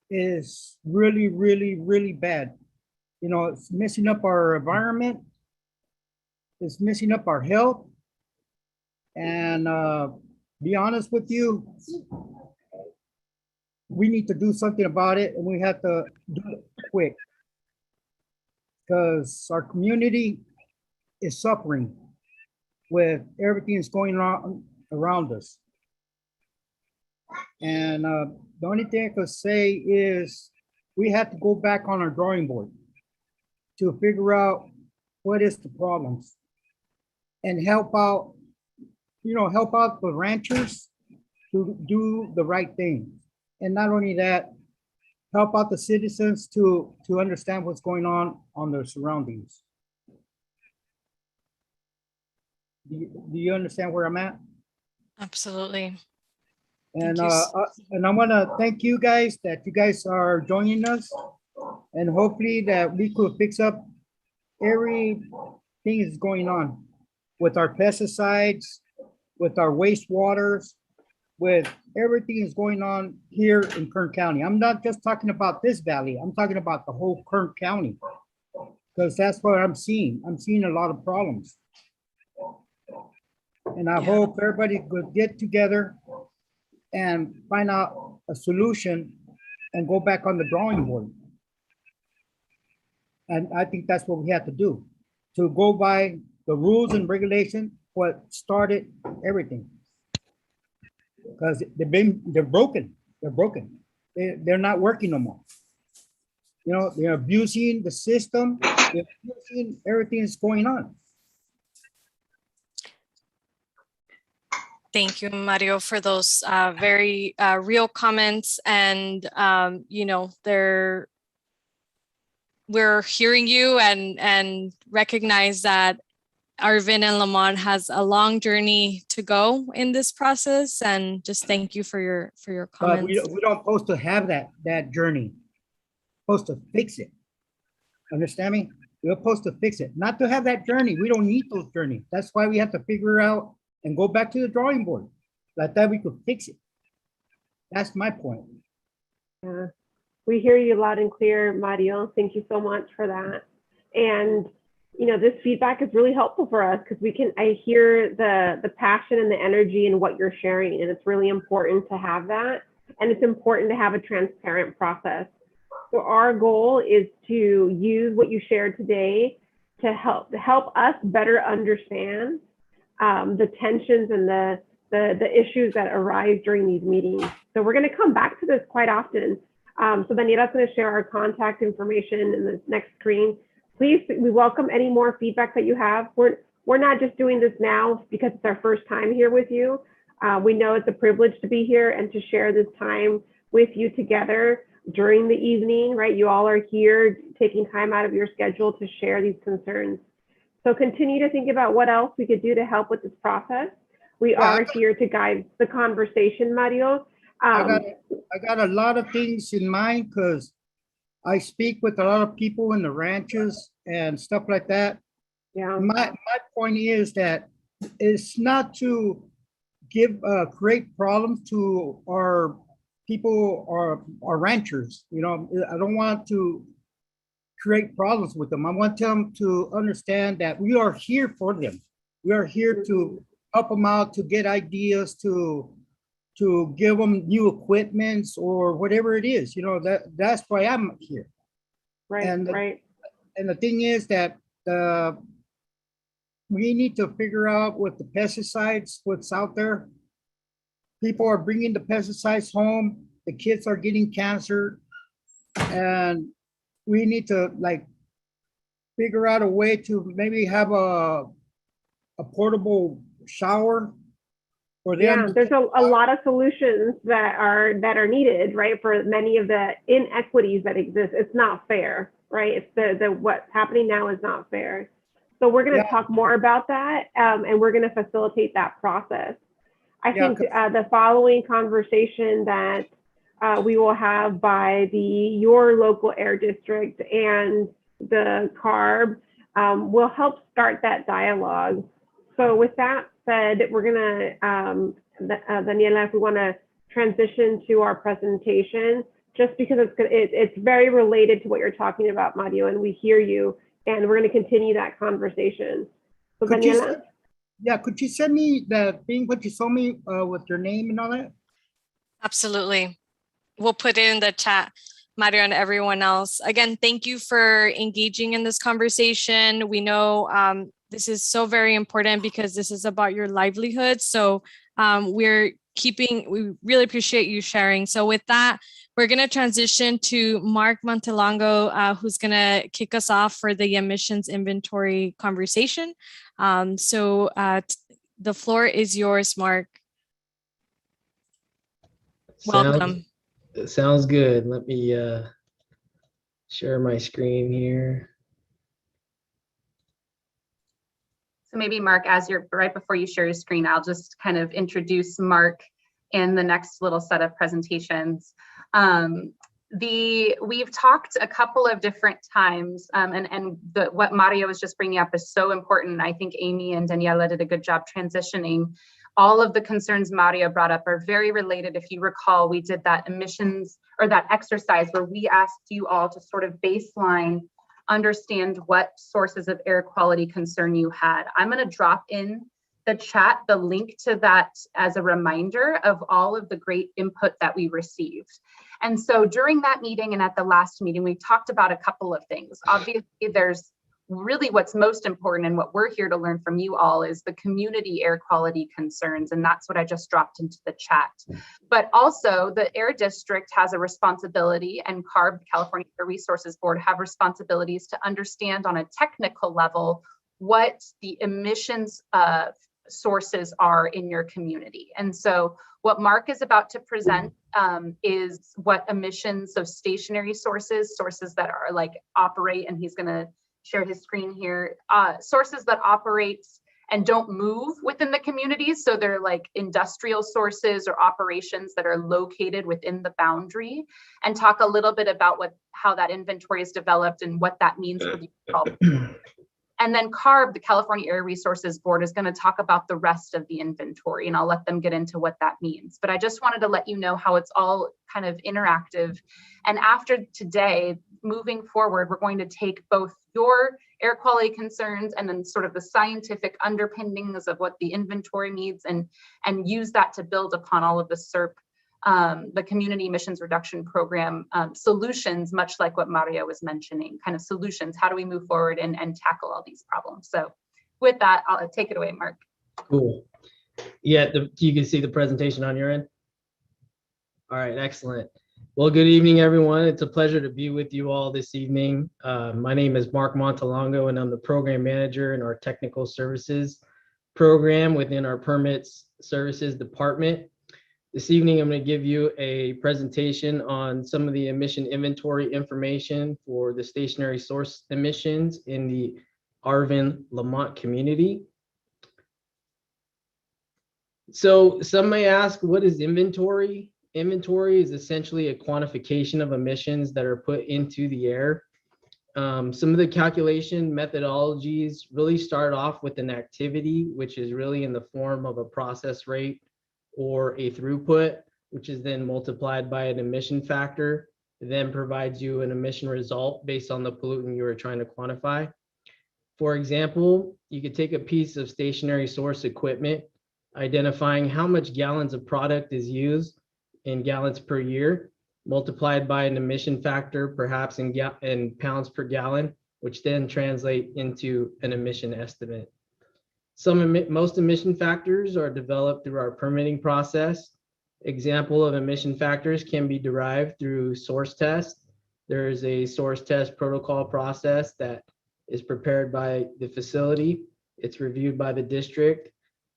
is really, really, really bad. You know, it's messing up our environment. It's messing up our health. And be honest with you, we need to do something about it, and we have to do it quick. Because our community is suffering with everything that's going on around us. And the only thing I could say is we have to go back on our drawing board to figure out what is the problems and help out, help out the ranchers to do the right thing. And not only that, help out the citizens to understand what's going on their surroundings. Do you understand where I'm at? Absolutely. And I want to thank you guys that you guys are joining us, and hopefully that we could fix up everything that's going on with our pesticides, with our wastewaters, with everything that's going on here in Kern County. I'm not just talking about this valley. I'm talking about the whole Kern County, because that's what I'm seeing. I'm seeing a lot of problems. And I hope everybody could get together and find out a solution and go back on the drawing board. And I think that's what we have to do, to go by the rules and regulations, what started everything. Because they're broken. They're broken. They're not working no more. They're abusing the system. They're abusing everything that's going on. Thank you, Mario, for those very real comments. And, we're hearing you and recognize that Arvin and Lamont has a long journey to go in this process. And just thank you for your comments. But we don't supposed to have that journey. We're supposed to fix it. Understand me? We're supposed to fix it, not to have that journey. We don't need those journeys. That's why we have to figure out and go back to the drawing board. Like that we could fix it. That's my point. Yeah. We hear you loud and clear, Mario. Thank you so much for that. And this feedback is really helpful for us because I hear the passion and the energy in what you're sharing, and it's really important to have that. And it's important to have a transparent process. So our goal is to use what you shared today to help us better understand the tensions and the issues that arise during these meetings. So we're going to come back to this quite often. So Daniela's going to share our contact information in the next screen. Please, we welcome any more feedback that you have. We're not just doing this now because it's our first time here with you. We know it's a privilege to be here and to share this time with you together during the evening, right? You all are here taking time out of your schedule to share these concerns. So continue to think about what else we could do to help with this process. We are here to guide the conversation, Mario. I got a lot of things in mind because I speak with a lot of people in the ranches and stuff like that. Yeah. My point is that it's not to create problems to our people or our ranchers. I don't want to create problems with them. I want them to understand that we are here for them. We are here to help them out, to get ideas, to give them new equipments or whatever it is. You know, that's why I'm here. Right, And right. And the thing is that we need to figure out with the pesticides, what's out there. People are bringing the pesticides home. The kids are getting cancer. And we need to like figure out a way to maybe have a portable shower for them. Yeah, there's a lot of solutions that are needed, right? For many of the inequities that exist. It's not fair, right? It's the what's happening now is not fair. So we're going to talk more about that, and we're going to facilitate that process. I think the following conversation that we will have by your local air district and the CARB will help start that dialogue. So with that said, we're going to, Daniela, if we want to transition to our presentation, just because it's very related to what you're talking about, Mario, and we hear you, and we're going to continue that conversation. So Daniela? Could you send me the thing, what you told me with your name and all that? Absolutely. We'll put it in the chat, Mario and everyone else. Again, thank you for engaging in this conversation. We know this is so very important because this is about your livelihood. So we really appreciate you sharing. So with that, we're going to transition to Mark Montelongo, who's going to kick us off for the emissions inventory conversation. So the floor is yours, Mark. Welcome. Sounds good. Let me share my screen here. So maybe Mark, as you're right before you share your screen, I'll just kind of introduce Mark in the next little set of presentations. We've talked a couple of different times, and what Mario was just bringing up is so important. I think Amy and Daniela did a good job transitioning. All of the concerns Mario brought up are very related. If you recall, we did that emissions or that exercise where we asked you all to sort of baseline, understand what sources of air quality concern you had. I'm going to drop in the chat the link to that as a reminder of all of the great input that we received. And so during that meeting and at the last meeting, we talked about a couple of things. Obviously, there's really what's most important and what we're here to learn from you all is the community air quality concerns. And that's what I just dropped into the chat. But also the Air District has a responsibility, and CARB, California Air Resources Board, have responsibilities to understand on a technical level what the emissions sources are in your community. And so what Mark is about to present is what emissions of stationary sources that are like operate, and he's going to share his screen here, sources that operate and don't move within the communities. So they're like industrial sources or operations that are located within the boundary, and talk a little bit about how that inventory is developed and what that means for the problem. And then CARB, the California Air Resources Board, is going to talk about the rest of the inventory, and I'll let them get into what that means. But I just wanted to let you know how it's all kind of interactive. And after today, moving forward, we're going to take both your air quality concerns and then sort of the scientific underpinnings of what the inventory needs, and use that to build upon all of the CERP, the Community Emissions Reduction Program solutions, much like what Mario was mentioning, kind of solutions. How do we move forward and tackle all these problems? So with that, I'll take it away, Mark. Cool. Yeah, you can see the presentation on your end. All right, excellent. Well, good evening, everyone. It's a pleasure to be with you all this evening. My name is Mark Montelongo, and I'm the program manager in our technical services program within our permits services department. This evening, I'm going to give you a presentation on some of the emission inventory information for the stationary source emissions in the Arvin Lamont community. So some may ask, what is inventory? Inventory is essentially a quantification of emissions that are put into the air. Some of the calculation methodologies really start off with an activity, which is really in the form of a process rate or a throughput, which is then multiplied by an emission factor, then provides you an emission result based on the pollutant you are trying to quantify. For example, you could take a piece of stationary source equipment, identifying how much gallons of product is used in gallons per year, multiplied by an emission factor, perhaps in pounds per gallon, which then translate into an emission estimate. Most emission factors are developed through our permitting process. Example of emission factors can be derived through source test. There is a source test protocol process that is prepared by the facility. It's reviewed by the district.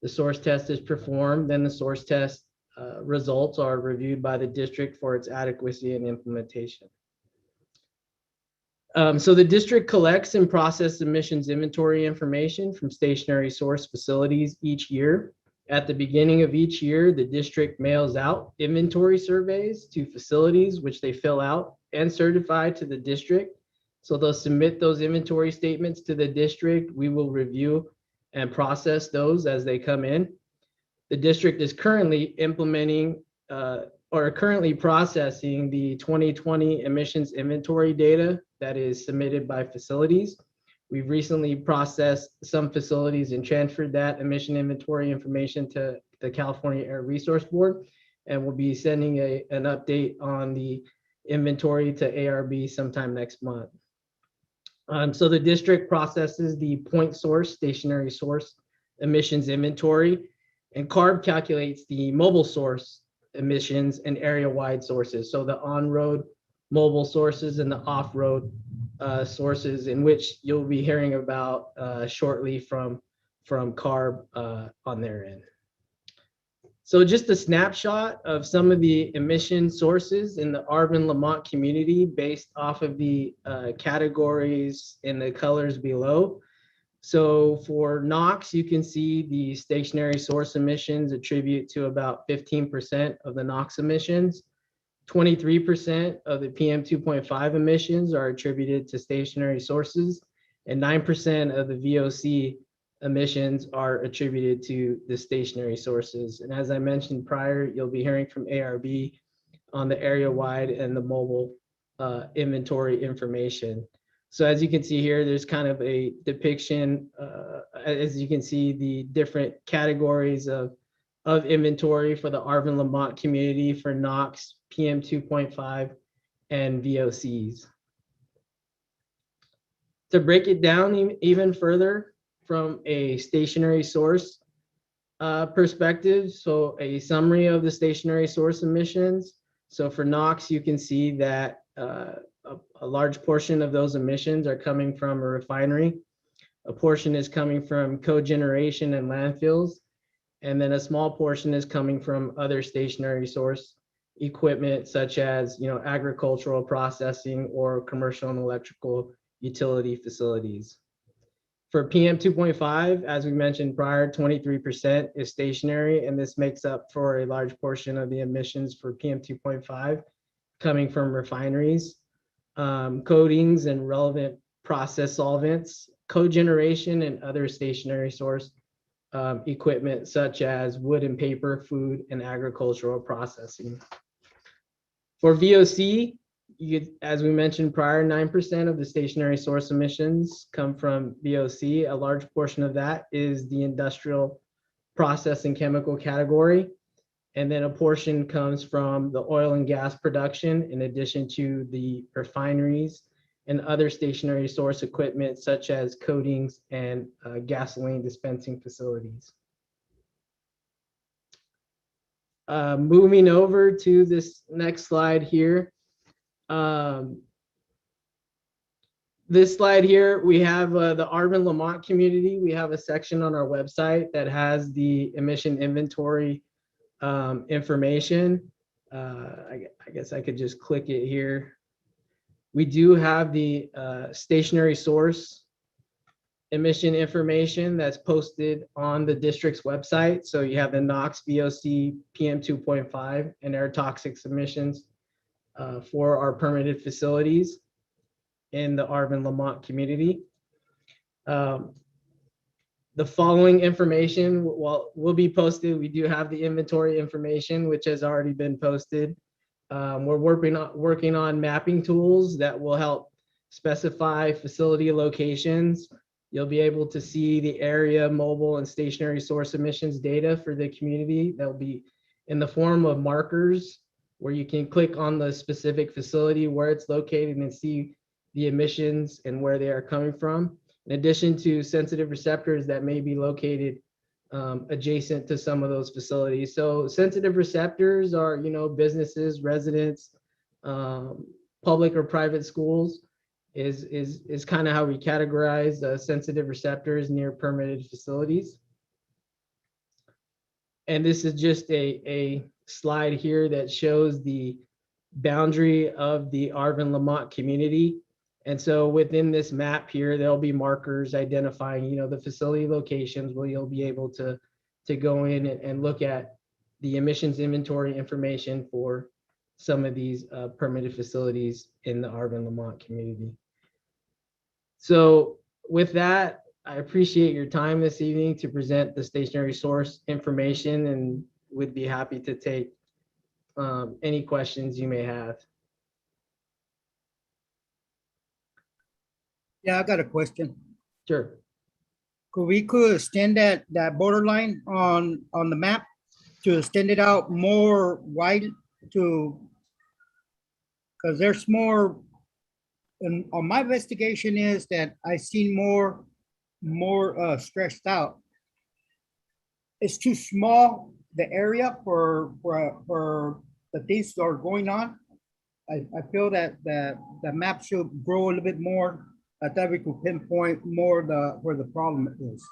The source test is performed, then the source test results are reviewed by the district for its adequacy and implementation. So the district collects and processes emissions inventory information from stationary source facilities each year. At the beginning of each year, the district mails out inventory surveys to facilities, which they fill out and certify to the district. So they'll submit those inventory statements to the district. We will review and process those as they come in. The district is currently implementing or currently processing the 2020 emissions inventory data that is submitted by facilities. We've recently processed some facilities and transferred that emission inventory information to the California Air Resource Board, and we'll be sending an update on the inventory to ARB sometime next month. So the district processes the point source, stationary source emissions inventory, and CARB calculates the mobile source emissions and area-wide sources. So the on-road mobile sources and the off-road sources, in which you'll be hearing about shortly from CARB on their end. So just a snapshot of some of the emission sources in the Arvin Lamont community based off of the categories in the colors below. So for NOx, you can see the stationary source emissions attribute to about 15% of the NOx emissions. 23% of the PM 2.5 emissions are attributed to stationary sources, and 9% of the VOC emissions are attributed to the stationary sources. And as I mentioned prior, you'll be hearing from ARB on the area-wide and the mobile inventory information. So as you can see here, there's kind of a depiction, as you can see, the different categories of inventory for the Arvin Lamont community for NOx, PM 2.5, and VOCs. To break it down even further from a stationary source perspective, so a summary of the stationary source emissions. So for NOx, you can see that a large portion of those emissions are coming from a refinery. A portion is coming from cogeneration and landfills. And then a small portion is coming from other stationary source equipment, such as agricultural processing or commercial and electrical utility facilities. For PM 2.5, as we mentioned prior, 23% is stationary, and this makes up for a large portion of the emissions for PM 2.5 coming from refineries, coatings and relevant process solvents, cogeneration and other stationary source equipment such as wood and paper, food, and agricultural processing. For VOC, as we mentioned prior, 9% of the stationary source emissions come from VOC. A large portion of that is the industrial process and chemical category. And then a portion comes from the oil and gas production, in addition to the refineries and other stationary source equipment such as coatings and gasoline dispensing facilities. Moving over to this next slide here. This slide here, we have the Arvin Lamont community. We have a section on our website that has the emission inventory information. I guess I could just click it here. We do have the stationary source emission information that's posted on the district's website. So you have the NOx, VOC, PM 2.5, and air toxics emissions for our permitted facilities in the Arvin Lamont community. The following information will be posted. We do have the inventory information, which has already been posted. We're working on mapping tools that will help specify facility locations. You'll be able to see the area, mobile, and stationary source emissions data for the community. That will be in the form of markers where you can click on the specific facility where it's located and see the emissions and where they are coming from, in addition to sensitive receptors that may be located adjacent to some of those facilities. So sensitive receptors are, businesses, residents, public or private schools is kind of how we categorize sensitive receptors near permitted facilities. And this is just a slide here that shows the boundary of the Arvin Lamont community. And so within this map here, there'll be markers identifying, the facility locations where you'll be able to go in and look at the emissions inventory information for some of these permitted facilities in the Arvin Lamont community. So with that, I appreciate your time this evening to present the stationary source information, and would be happy to take any questions you may have. Yeah, I got a question. Sure. Could we extend that borderline on the map to extend it out more wide to, because there's more, and on my investigation is that I seen more stretched out. It's too small, the area for the things that are going on. I feel that the map should grow a little bit more. I thought we could pinpoint more where the problem is.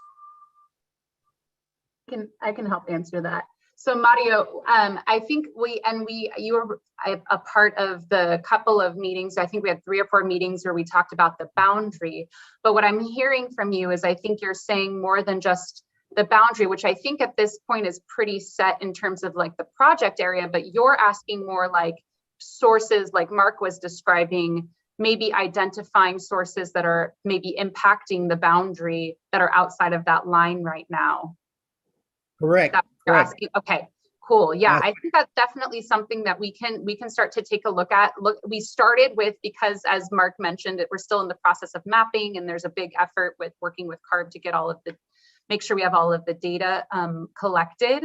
I can help answer that. So Mario, I think you were a part of the couple of meetings. I think we had 3 or 4 meetings where we talked about the boundary. But what I'm hearing from you is I think you're saying more than just the boundary, which I think at this point is pretty set in terms of like the project area, but you're asking more like sources like Mark was describing, maybe identifying sources that are maybe impacting the boundary that are outside of that line right now. Correct. You're asking. Okay, cool. Yeah, I think that's definitely something that we can start to take a look at. We started with, because as Mark mentioned, we're still in the process of mapping, and there's a big effort with working with CARB to get make sure we have all of the data collected.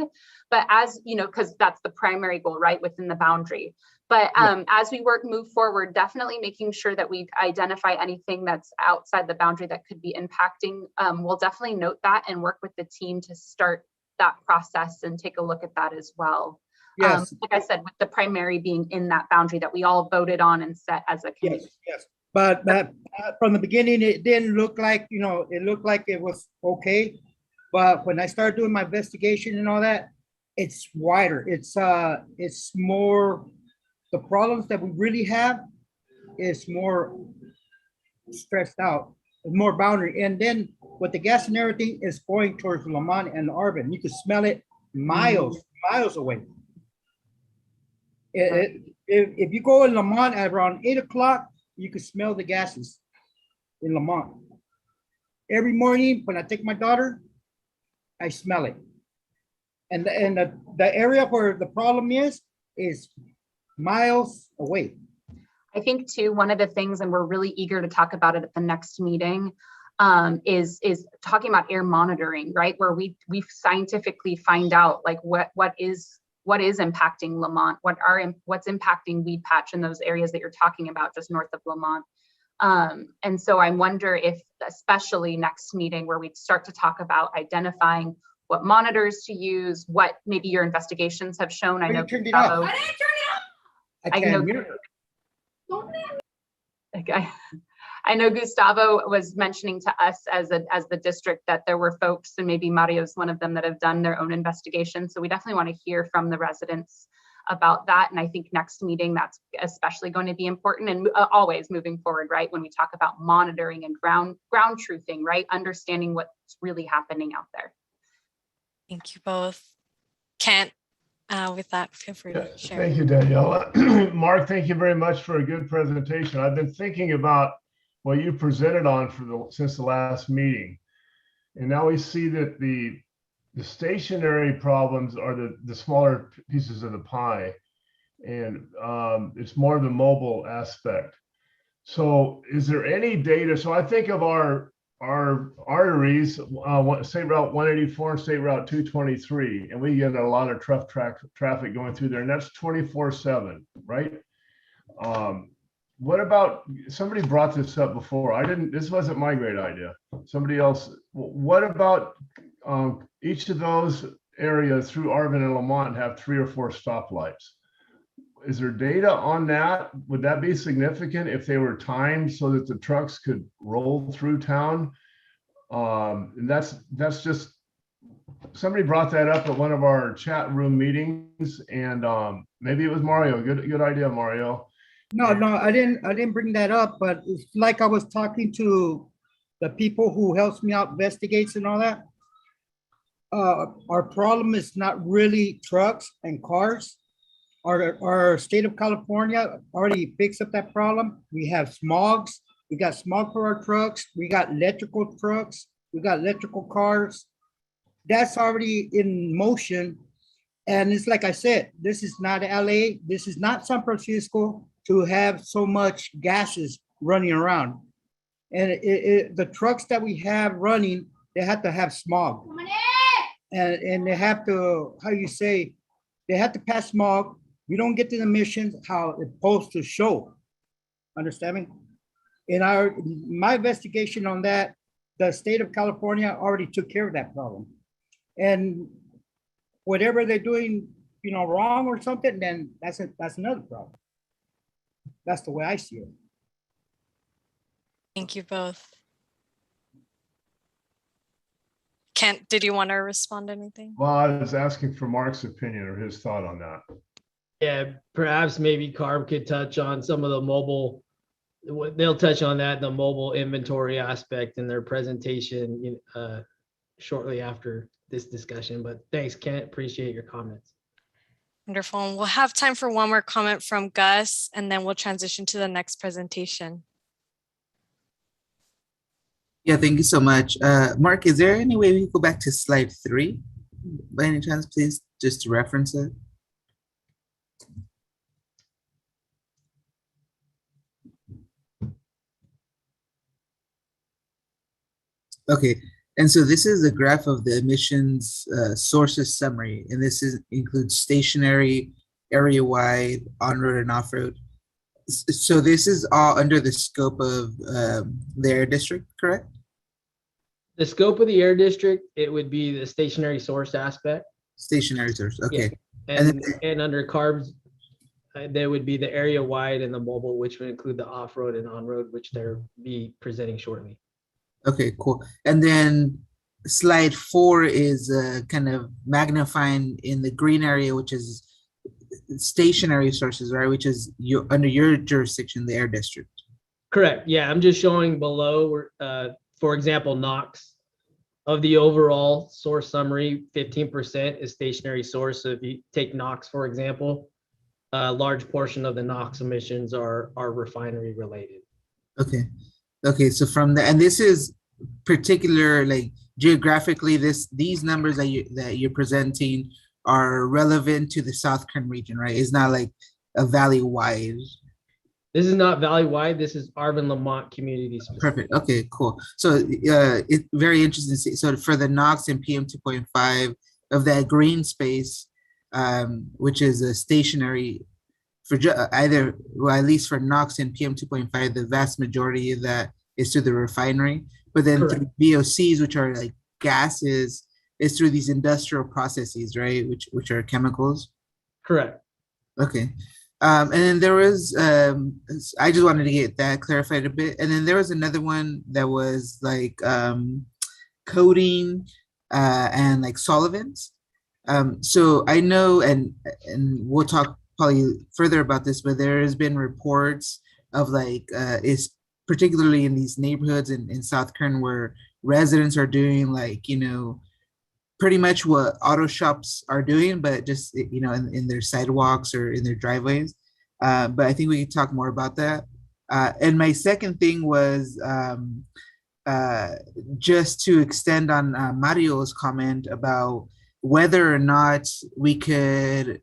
But as you know, because that's the primary goal, right, within the boundary. But as we move forward, definitely making sure that we identify anything that's outside the boundary that could be impacting. We'll definitely note that and work with the team to start that process and take a look at that as well. Yes. Like I said, with the primary being in that boundary that we all voted on and set as a committee. Yes. But from the beginning, it didn't look like, it looked like it was okay. But when I started doing my investigation and all that, it's wider. It's more, the problems that we really have is more stressed out, more boundary. And then with the gas and everything is going towards Lamont and Arvin. You can smell it miles away. If you go in Lamont at around 8 o'clock, you can smell the gases in Lamont. Every morning when I take my daughter, I smell it. And the area where the problem is miles away. I think too, one of the things, and we're really eager to talk about it at the next meeting, is talking about air monitoring, right? Where we scientifically find out like what is impacting Lamont, what's impacting weed patch in those areas that you're talking about just north of Lamont. And so I wonder if, especially next meeting, where we start to talk about identifying what monitors to use, what maybe your investigations have shown. I know Gustavo, I know Gustavo was mentioning to us as the district that there were folks, and maybe Mario's one of them, that have done their own investigation. So we definitely want to hear from the residents about that. And I think next meeting, that's especially going to be important, and always moving forward, right? When we talk about monitoring and ground truthing, right? Understanding what's really happening out there. Thank you both. Kent, with that, feel free to share. Thank you, Danielle. Mark, thank you very much for a good presentation. I've been thinking about what you presented on since the last meeting. And now we see that the stationary problems are the smaller pieces of the pie, and it's more of the mobile aspect. So is there any data? So I think of our our arteries, State Route 184 and State Route 223, and we get a lot of traffic going through there, and that's 24/7, right? What about, somebody brought this up before. This wasn't my great idea. Somebody else, what about each of those areas through Arvin and Lamont have 3 or 4 stoplights? Is there data on that? Would that be significant if they were timed so that the trucks could roll through town? And that's just, somebody brought that up at one of our chat room meetings, and maybe it was Mario. Good idea, Mario. No, I didn't bring that up, but it's like I was talking to the people who helps me out, investigates and all that. Our problem is not really trucks and cars. Our state of California already fixed up that problem. We have smogs. We got smog for our trucks. We got electrical trucks. We got electrical cars. That's already in motion. And it's like I said, this is not LA. This is not San Francisco to have so much gases running around. And the trucks that we have running, they have to have smog. And they have to, they have to pass smog. We don't get the emissions how it's supposed to show. Understand me? In my investigation on that, the state of California already took care of that problem. And whatever they're doing, wrong or something, then that's another problem. That's the way I see it. Thank you both. Kent, did you want to respond to anything? Well, I was asking for Mark's opinion or his thought on that. Yeah, perhaps maybe Carb could touch on some of the mobile, they'll touch on that, the mobile inventory aspect in their presentation shortly after this discussion. But thanks, Kent, appreciate your comments. Wonderful. And we'll have time for one more comment from Gus, and then we'll transition to the next presentation. Yeah, thank you so much. Mark, is there any way we can go back to slide 3 by any chance, please, just to reference it? Okay, and so this is a graph of the emissions sources summary, and this includes stationary, area-wide, on-road and off-road. So this is all under the scope of the air district, correct? The scope of the air district, it would be the stationary source aspect. Stationary source, okay. Yeah. And under carbs, there would be the area-wide and the mobile, which would include the off-road and on-road, which they'll be presenting shortly. Okay, cool. And then slide 4 is kind of magnifying in the green area, which is stationary sources, right? Which is under your jurisdiction, the air district. Correct. Yeah, I'm just showing below, for example, NOx. Of the overall source summary, 15% is stationary source. So if you take NOx, for example, a large portion of the NOx emissions are refinery related. Okay. Okay, so from the, and this is particular, like geographically, these numbers that you're presenting are relevant to the South Kern region, right? It's not like a valley-wide. This is not valley-wide. This is Arvin Lamont community specific. Perfect. Okay, cool. So it's very interesting to see. So for the NOx and PM 2.5 of that green space, which is a stationary for either, well, at least for NOx and PM 2.5, the vast majority of that is through the refinery. But then through VOCs, which are like gases, is through these industrial processes, right? Which are chemicals. Correct. Okay. And then there was, I just wanted to get that clarified a bit. And then there was another one that was like coating and like solvents. So I know, and we'll talk probably further about this, but there has been reports of like, is particularly in these neighborhoods in South Kern where residents are doing like, pretty much what auto shops are doing, but just, in their sidewalks or in their driveways. But I think we can talk more about that. And my second thing was just to extend on Mario's comment about whether or not we could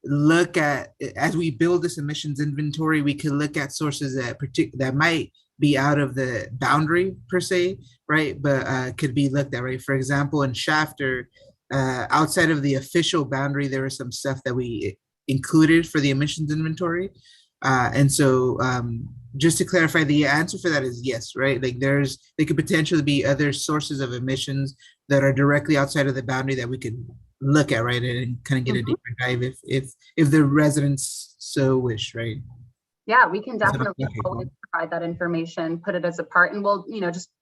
look at, as we build this emissions inventory, we could look at sources that might be out of the boundary per se, right? But could be looked at, right? For example, in Shafter, outside of the official boundary, there was some stuff that we included for the emissions inventory. And so just to clarify, the answer for that is yes, right? Like there could potentially be other sources of emissions that are directly outside of the boundary that we could look at, right? And kind of get a deeper dive if the residents so wish, right? Yeah, we can So, definitely okay, always cool. provide that information, put it as a part, and we'll,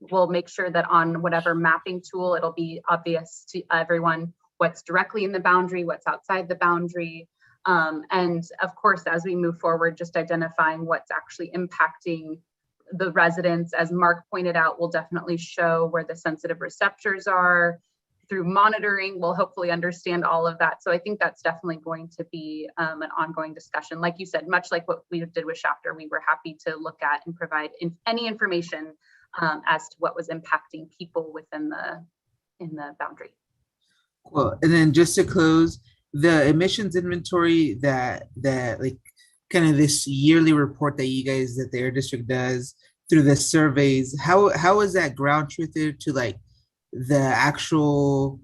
we'll make sure that on whatever mapping tool, it'll be obvious to everyone what's directly in the boundary, what's outside the boundary. And of course, as we move forward, just identifying what's actually impacting the residents, as Mark pointed out, will definitely show where the sensitive receptors are. Through monitoring, we'll hopefully understand all of that. So I think that's definitely going to be an ongoing discussion. Like you said, much like what we did with Shafter, we were happy to look at and provide any information as to what was impacting people within the boundary. Well, and then just to close, the emissions inventory that like kind of this yearly report that that the Air District does through the surveys, how is that ground truthed to like the actual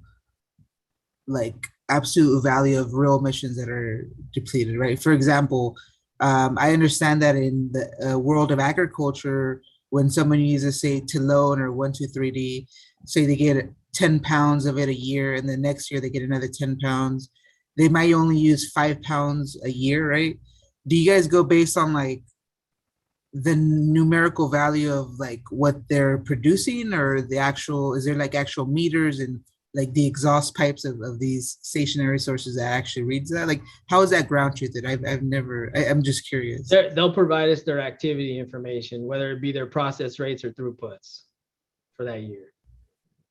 like absolute value of real emissions that are depleted, right? For example, I understand that in the world of agriculture, when someone uses, say, Talone or 1,2,3-D, say they get 10 pounds of it a year, and the next year they get another 10 pounds, they might only use 5 pounds a year, right? Do you guys go based on like the numerical value of like what they're producing, or the actual, is there like actual meters and like the exhaust pipes of these stationary sources that actually reads that? Like, how is that ground truthed? I'm just curious. They'll provide us their activity information, whether it be their process rates or throughputs for that year.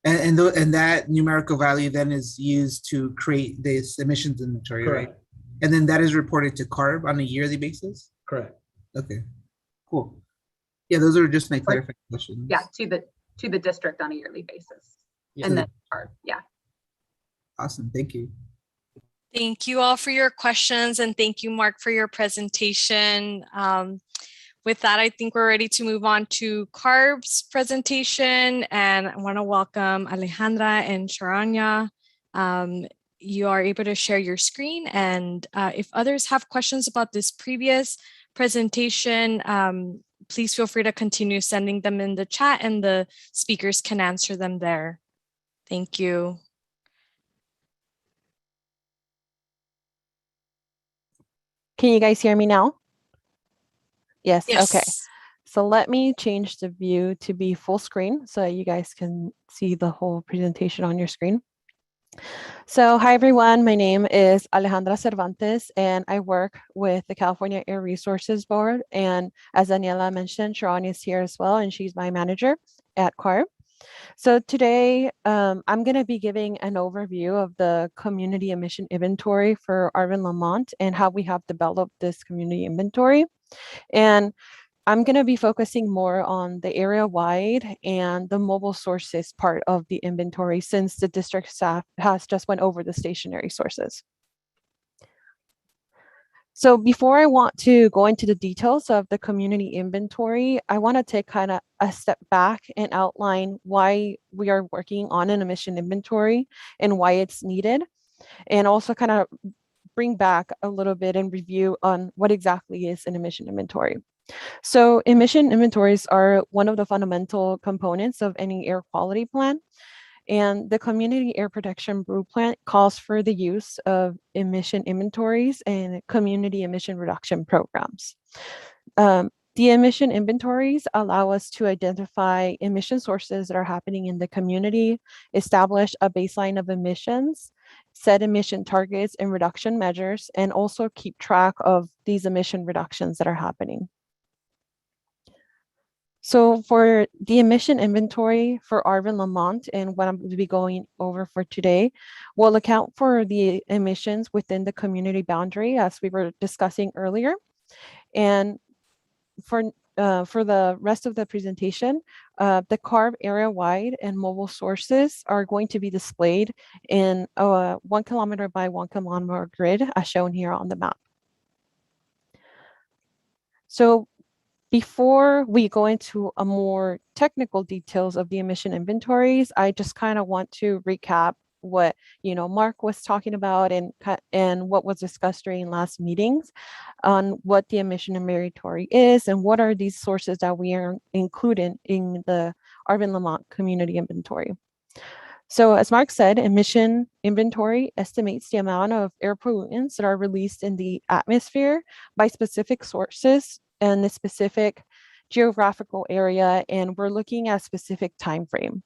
And that numerical value then is used to create this emissions inventory, Correct. right? And then that is reported to CARB on a yearly basis? Correct. Okay, cool. Yeah, those are just my clarifying questions. Yeah, to the district on a yearly basis. Yeah. And then, yeah. Awesome, thank you. Thank you all for your questions, and thank you, Mark, for your presentation. With that, I think we're ready to move on to CARB's presentation, and I want to welcome Alejandra and Sharanya. You are able to share your screen, and if others have questions about this previous presentation, please feel free to continue sending them in the chat, and the speakers can answer them there. Thank you. Can you guys hear me now? Yes, Yes. okay. So let me change the view to be full screen so that you guys can see the whole presentation on your screen. So hi everyone, my name is Alejandra Cervantes and I work with the California Air Resources Board. And as Daniela mentioned, Sharon is here as well, and she's my manager at CARB. So today I'm going to be giving an overview of the community emission inventory for Arvin, Lamont, and how we have developed this community inventory. And I'm going to be focusing more on the area-wide and the mobile sources part of the inventory, since the district staff has just went over the stationary sources. So before I want to go into the details of the community inventory, I want to take kind of a step back and outline why we are working on an emission inventory and why it's needed, and also kind of bring back a little bit and review on what exactly is an emission inventory. So emission inventories are one of the fundamental components of any air quality plan. And the Community Air Protection Blueprint calls for the use of emission inventories and community emission reduction programs. The emission inventories allow us to identify emission sources that are happening in the community, establish a baseline of emissions, set emission targets and reduction measures, and also keep track of these emission reductions that are happening. So for the emission inventory for Arvin, Lamont, and what I'm going to be going over for today, will account for the emissions within the community boundary, as we were discussing earlier. And for the rest of the presentation, the CARB area-wide and mobile sources are going to be displayed in a 1 kilometer by 1 kilometer grid, as shown here on the map. So Before we go into a more technical details of the emission inventories, I just kind of want to recap what Mark was talking about and what was discussed during last meetings on what the emission inventory is and what are these sources that we are including in the Arvin Lamont community inventory. So as Mark said, emission inventory estimates the amount of air pollutants that are released in the atmosphere by specific sources and a specific geographical area, and we're looking at a specific time frame.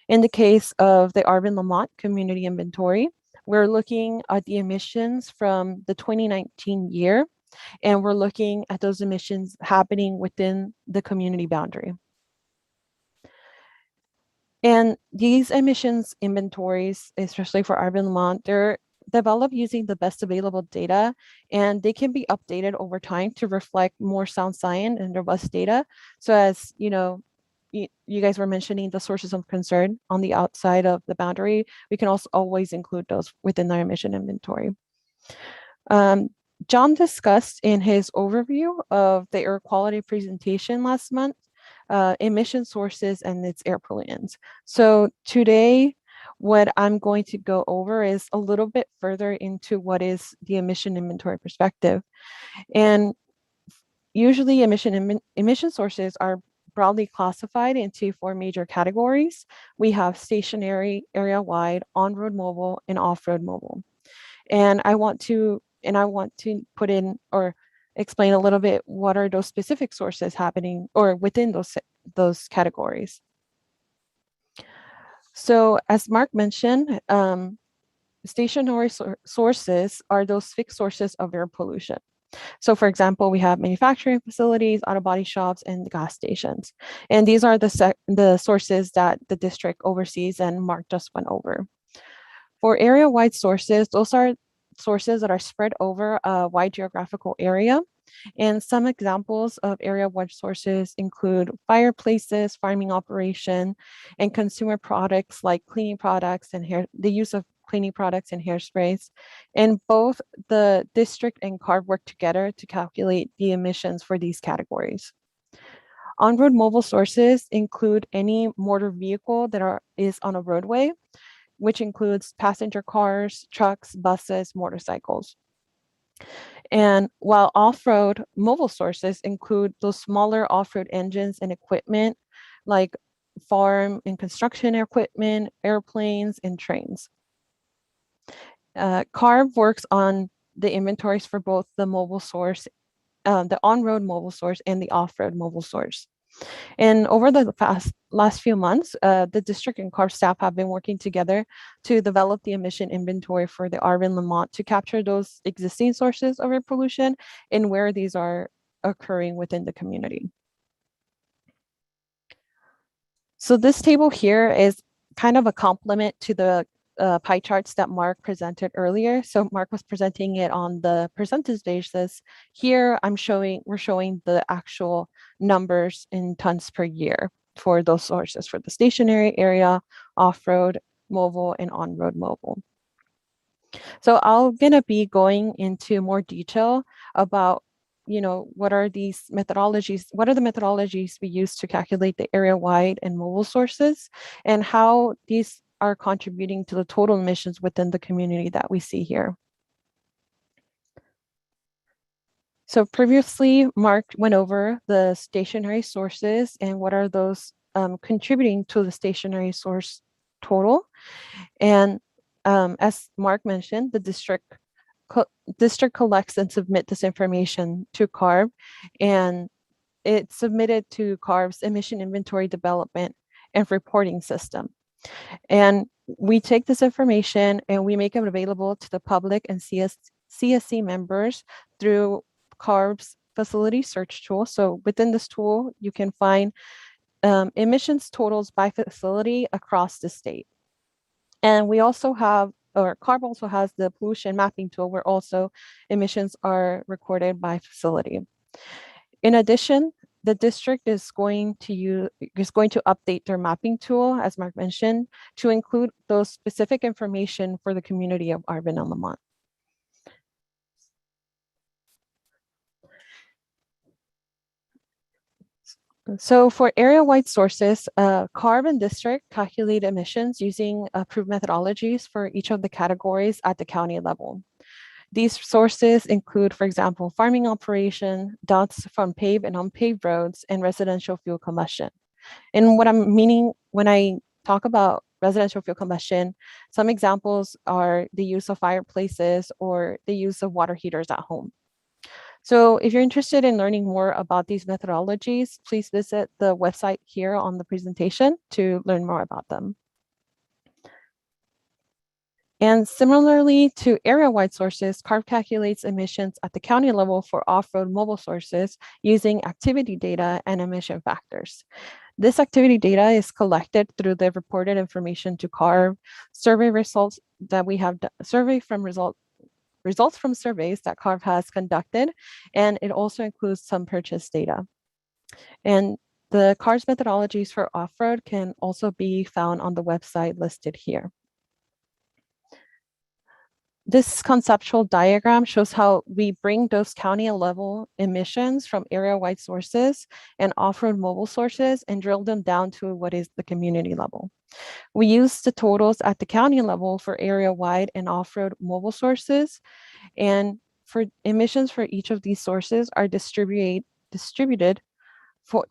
In the case of the Arvin Lamont community inventory, we're looking at the emissions from the 2019 year, and we're looking at those emissions happening within the community boundary. And these emissions inventories, especially for Arvin Lamont, they're developed using the best available data, and they can be updated over time to reflect more sound science and robust data. So as you guys were mentioning the sources of concern on the outside of the boundary, we can also always include those within our emission inventory. John discussed in his overview of the air quality presentation last month, emission sources and its air pollutants. So today, what I'm going to go over is a little bit further into what is the emission inventory perspective. And usually emission sources are broadly classified into 4 major categories. We have stationary, area-wide, on-road mobile, and off-road mobile. And I want to put in or explain a little bit what are those specific sources happening or within those categories. So as Mark mentioned, stationary sources are those fixed sources of air pollution. So for example, we have manufacturing facilities, auto body shops, and gas stations. And these are the sources that the district oversees and Mark just went over. For area-wide sources, those are sources that are spread over a wide geographical area. And some examples of area-wide sources include fireplaces, farming operation, and consumer products like cleaning products and the use of cleaning products and hairsprays. And both the district and CARB work together to calculate the emissions for these categories. On-road mobile sources include any motor vehicle that is on a roadway, which includes passenger cars, trucks, buses, motorcycles. And while off-road mobile sources include those smaller off-road engines and equipment like farm and construction equipment, airplanes, and trains. CARB works on the inventories for both the mobile source, the on-road mobile source and the off-road mobile source. And over the last few months, the district and CARB staff have been working together to develop the emission inventory for the Arvin Lamont to capture those existing sources of air pollution and where these are occurring within the community. So this table here is kind of a complement to the pie charts that Mark presented earlier. So Mark was presenting it on the percentage basis. Here we're showing the actual numbers in tons per year for those sources for the stationary area, off-road mobile, and on-road mobile. So I'm gonna be going into more detail about what are the methodologies we use to calculate the area-wide and mobile sources and how these are contributing to the total emissions within the community that we see here. So previously, Mark went over the stationary sources and what are those contributing to the stationary source total. And as Mark mentioned, the district collects and submit this information to CARB, and it's submitted to CARB's emission inventory development and reporting system. And we take this information and we make it available to the public and CSC members through CARB's facility search tool. So within this tool, you can find emissions totals by facility across the state. And we also have, or CARB also has the pollution mapping tool where also emissions are recorded by facility. In addition, the district is going to update their mapping tool, as Mark mentioned, to include those specific information for the community of Arvin and Lamont. So for area-wide sources, CARB and district calculate emissions using approved methodologies for each of the categories at the county level. These sources include, for example, farming operation, dots from paved and unpaved roads, and residential fuel combustion. And what I'm meaning when I talk about residential fuel combustion, some examples are the use of fireplaces or the use of water heaters at home. So if you're interested in learning more about these methodologies, please visit the website here on the presentation to learn more about them. And similarly to area-wide sources, CARB calculates emissions at the county level for off-road mobile sources using activity data and emission factors. This activity data is collected through the reported information to CARB, survey results that we have, results from surveys that CARB has conducted, and it also includes some purchase data. And the CARB's methodologies for off-road can also be found on the website listed here. This conceptual diagram shows how we bring those county level emissions from area-wide sources and off-road mobile sources and drill them down to what is the community level. We use the totals at the county level for area-wide and off-road mobile sources, and for emissions for each of these sources are distributed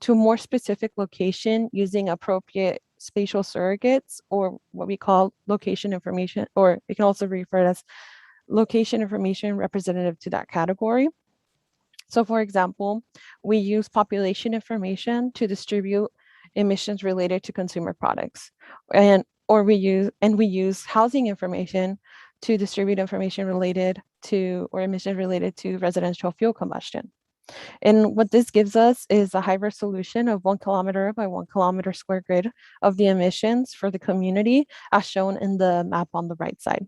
to a more specific location using appropriate spatial surrogates, or what we call location information, or it can also be referred as location information representative to that category. So for example, we use population information to distribute emissions related to consumer products, and we use housing information to distribute information related to, or emissions related to, residential fuel combustion. And what this gives us is a high resolution of 1 kilometer by 1 kilometer square grid of the emissions for the community, as shown in the map on the right side.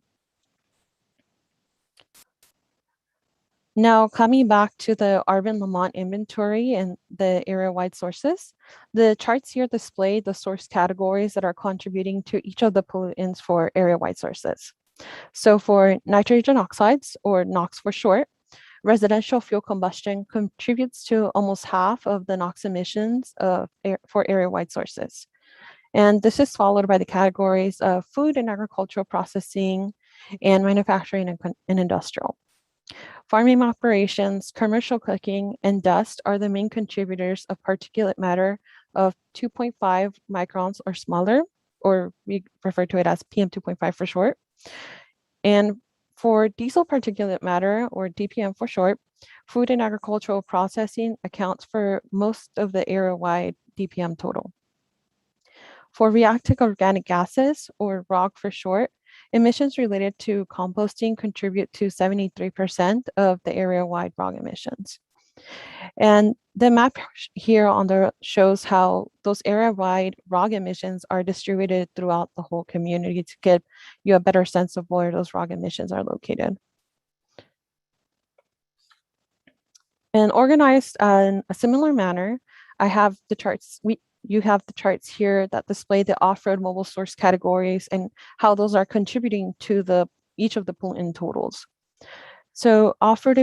Now, coming back to the Arvin Lamont inventory and the area-wide sources, the charts here display the source categories that are contributing to each of the pollutants for area-wide sources. So for nitrogen oxides, or NOx for short, residential fuel combustion contributes to almost half of the NOx emissions for area-wide sources. And this is followed by the categories of food and agricultural processing and manufacturing and industrial. Farming operations, commercial cooking, and dust are the main contributors of particulate matter of 2.5 microns or smaller, or we refer to it as PM2.5 for short. And for diesel particulate matter, or DPM for short, food and agricultural processing accounts for most of the area-wide DPM total. For reactive organic gases, or ROG for short, emissions related to composting contribute to 73% of the area-wide ROG emissions. And the map here on the shows how those area-wide ROG emissions are distributed throughout the whole community to give you a better sense of where those ROG emissions are located. And organized in a similar manner, I have the charts. You have the charts here that display the off-road mobile source categories and how those are contributing to each of the pollutant totals. So off-road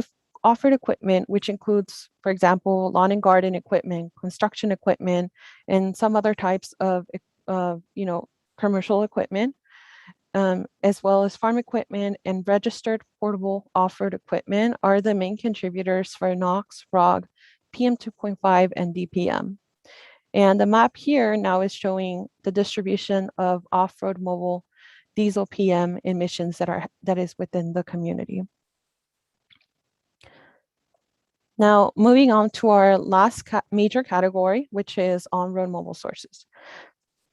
equipment, which includes, for example, lawn and garden equipment, construction equipment, and some other types of commercial equipment, as well as farm equipment and registered portable off-road equipment, are the main contributors for NOx, ROG, PM2.5, and DPM. And the map here now is showing the distribution of off-road mobile diesel PM emissions that is within the community. Now, moving on to our last major category, which is on-road mobile sources.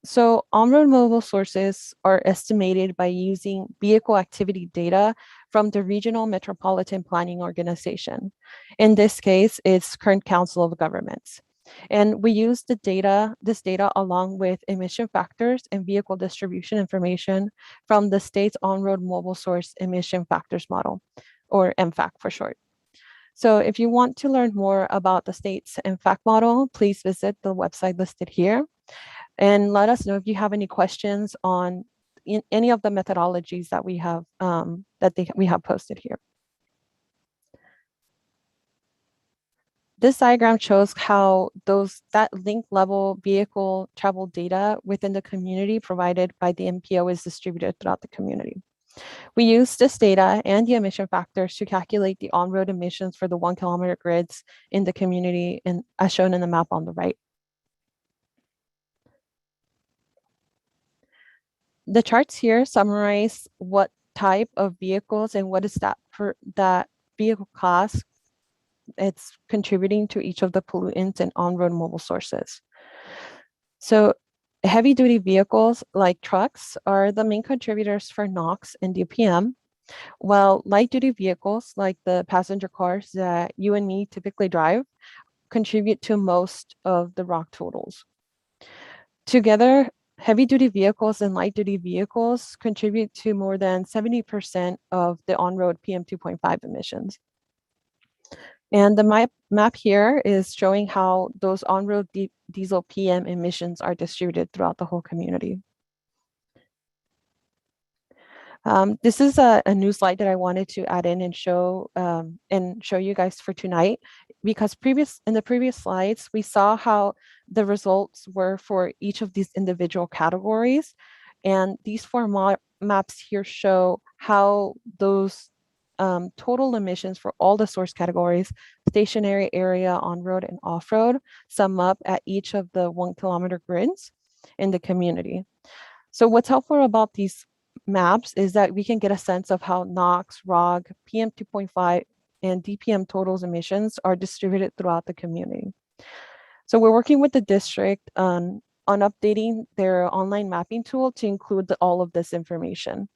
So on-road mobile sources are estimated by using vehicle activity data from the Regional Metropolitan Planning Organization. In this case, it's Kern Council of Governments. And we use this data along with emission factors and vehicle distribution information from the state's on-road mobile source emission factors model, or MFAC for short. So if you want to learn more about the state's MFAC model, please visit the website listed here. And let us know if you have any questions on any of the methodologies that we have we have posted here. This diagram shows how that link level vehicle travel data within the community provided by the MPO is distributed throughout the community. We use this data and the emission factors to calculate the on-road emissions for the 1 kilometer grids in the community, and as shown in the map on the right. The charts here summarize what type of vehicles and what is that vehicle class it's contributing to each of the pollutants and on-road mobile sources. So heavy duty vehicles like trucks are the main contributors for NOx and DPM, while light duty vehicles like the passenger cars that you and me typically drive contribute to most of the ROC totals. Together, heavy duty vehicles and light duty vehicles contribute to more than 70% of the on-road PM 2.5 emissions. And the map here is showing how those on-road diesel PM emissions are distributed throughout the whole community. This is a new slide that I wanted to add in and show you guys for tonight, because in the previous slides, we saw how the results were for each of these individual categories. And these four maps here show how those total emissions for all the source categories, stationary area, on-road and off-road, sum up at each of the 1 kilometer grids in the community. So what's helpful about these maps is that we can get a sense of how NOx, ROG, PM 2.5, and DPM totals emissions are distributed throughout the community. So we're working with the district on updating their online mapping tool to include all of this information.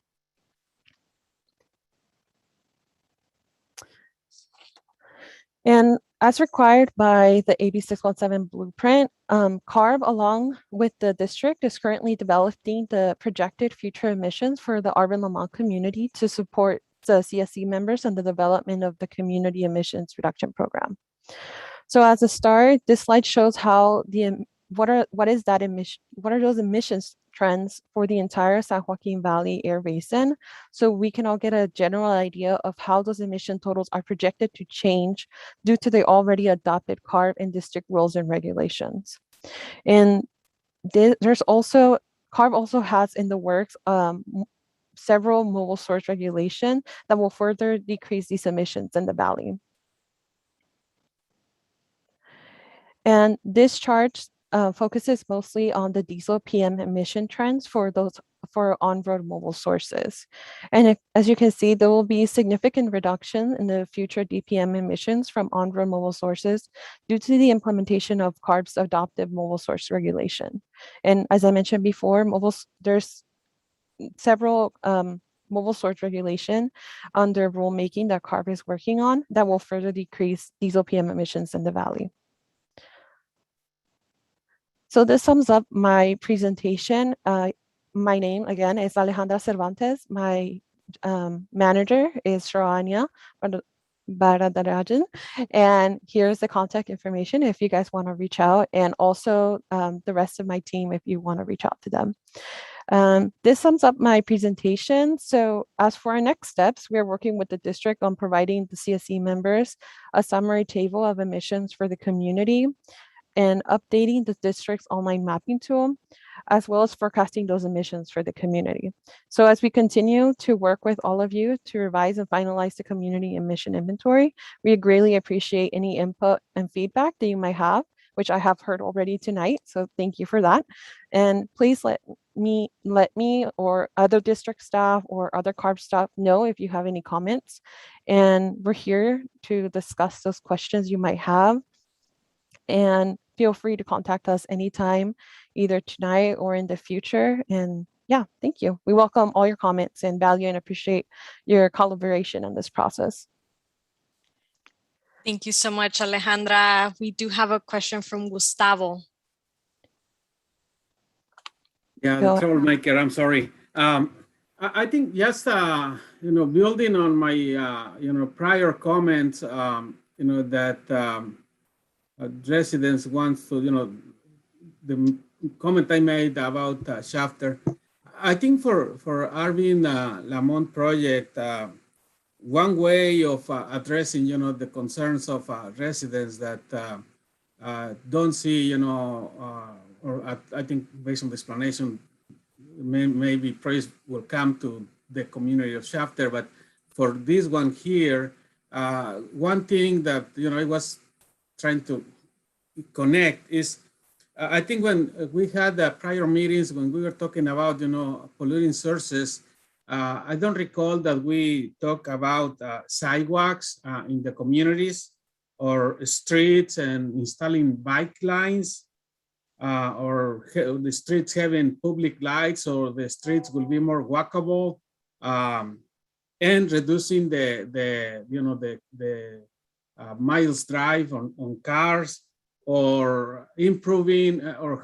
And as required by the AB 617 blueprint, CARB, along with the district, is currently developing the projected future emissions for the Arvin Lamont community to support the CSC members and the development of the community emissions reduction program. So as a start, this slide shows how what are those emissions trends for the entire San Joaquin Valley Air Basin, so we can all get a general idea of how those emission totals are projected to change due to the already adopted CARB and district rules and regulations. And CARB also has in the works several mobile source regulation that will further decrease these emissions in the valley. And this chart focuses mostly on the diesel PM emission trends for on-road mobile sources. And as you can see, there will be significant reduction in the future DPM emissions from on-road mobile sources due to the implementation of CARB's adopted mobile source regulation. And as I mentioned before, there's several mobile source regulation under rulemaking that CARB is working on that will further decrease diesel PM emissions in the valley. So this sums up my presentation. My name, again, is Alejandra Cervantes. My manager is Sharanya Baradarajan. And here's the contact information if you guys want to reach out, and also the rest of my team if you want to reach out to them. This sums up my presentation. So as for our next steps, we are working with the district on providing the CSC members a summary table of emissions for the community and updating the district's online mapping tool, as well as forecasting those emissions for the community. So as we continue to work with all of you to revise and finalize the community emission inventory, we greatly appreciate any input and feedback that you might have, which I have heard already tonight. So thank you for that. And please let me or other district staff or other CARB staff know if you have any comments. And we're here to discuss those questions you might have. And feel free to contact us anytime, either tonight or in the future. And yeah, thank you. We welcome all your comments and value and appreciate your collaboration in this process. Thank you so much, Alejandra. We do have a question from Gustavo. Yeah, the troublemaker, I'm sorry. I think just, building on my, prior comments, that residents wants to, the comment I made about Shafter. I think for Arvin Lamont project, one way of addressing, the concerns of residents that don't see, or I think based on the explanation, maybe praise will come to the community of Shafter, but for this one here, one thing that, I was trying to connect is, I think when we had the prior meetings, when we were talking about, polluting sources, I don't recall that we talk about sidewalks in the communities or streets and installing bike lines, or the streets having public lights, or the streets will be more walkable, and reducing the miles drive on cars, or improving, or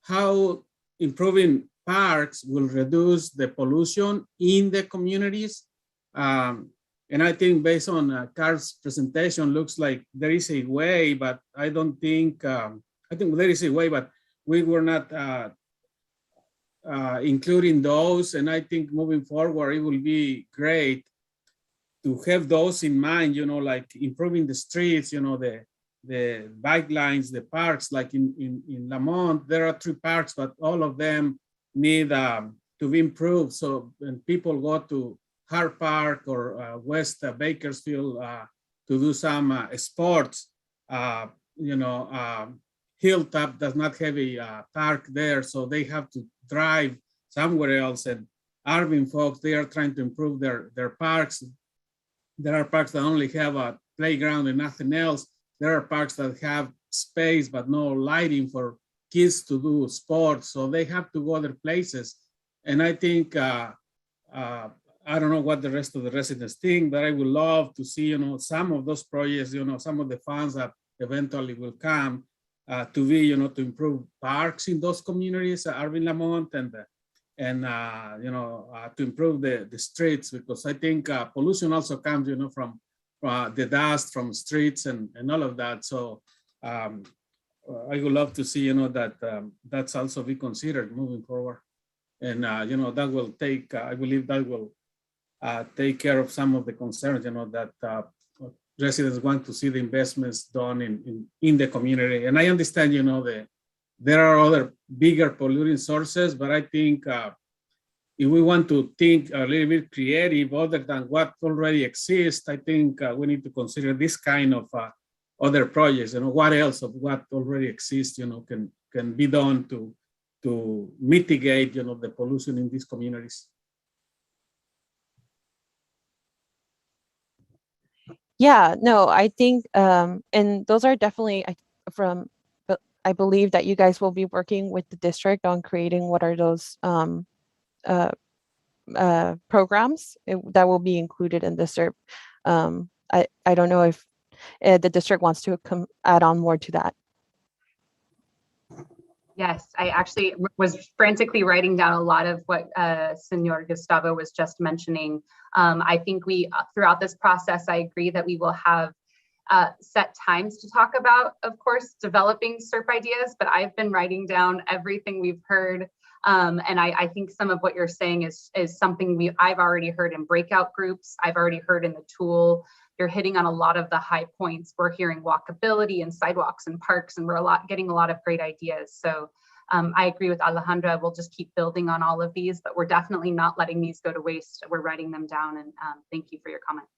how improving parks will reduce the pollution in the communities. And I think based on Carl's presentation, looks like there is a way, but I don't think, I think there is a way, but we were not including those. And I think moving forward, it will be great to have those in mind, like improving the streets, the bike lines, the parks, like in Lamont, there are 3 parks, but all of them need to be improved. So when people go to Hart Park or West Bakersfield to do some sports, Hilltop does not have a park there, so they have to drive somewhere else. And Arvin folks, they are trying to improve their parks. There are parks that only have a playground and nothing else. There are parks that have space but no lighting for kids to do sports, so they have to go other places. And I think, I don't know what the rest of the residents think, but I would love to see, some of those projects, some of the funds that eventually will come to be, to improve parks in those communities, Arvin, Lamont, and to improve the streets, because I think pollution also comes, from the dust from streets and all of that. So I would love to see, that that's also be considered moving forward. And, that will take, I believe that will take care of some of the concerns, that residents want to see the investments done in the community. And I understand, there are other bigger polluting sources, but I think if we want to think a little bit creative other than what already exists, I think we need to consider this kind of other projects, what else of what already exists, can be done to mitigate, the pollution in these communities. Yeah, no, I think, and those are definitely but I believe that you guys will be working with the district on creating what are those programs that will be included in the SERP. I don't know if the district wants to add on more to that. Yes, I actually was frantically writing down a lot of what Senor Gustavo was just mentioning. I think we, throughout this process, I agree that we will have set times to talk about, of course, developing SERP ideas, but I've been writing down everything we've heard. And I think some of what you're saying is something I've already heard in breakout groups. I've already heard in the tool. You're hitting on a lot of the high points. We're hearing walkability and sidewalks and parks, and we're getting a lot of great ideas. So I agree with Alejandra. We'll just keep building on all of these, but we're definitely not letting these go to waste. We're writing them down, and thank you for your comments.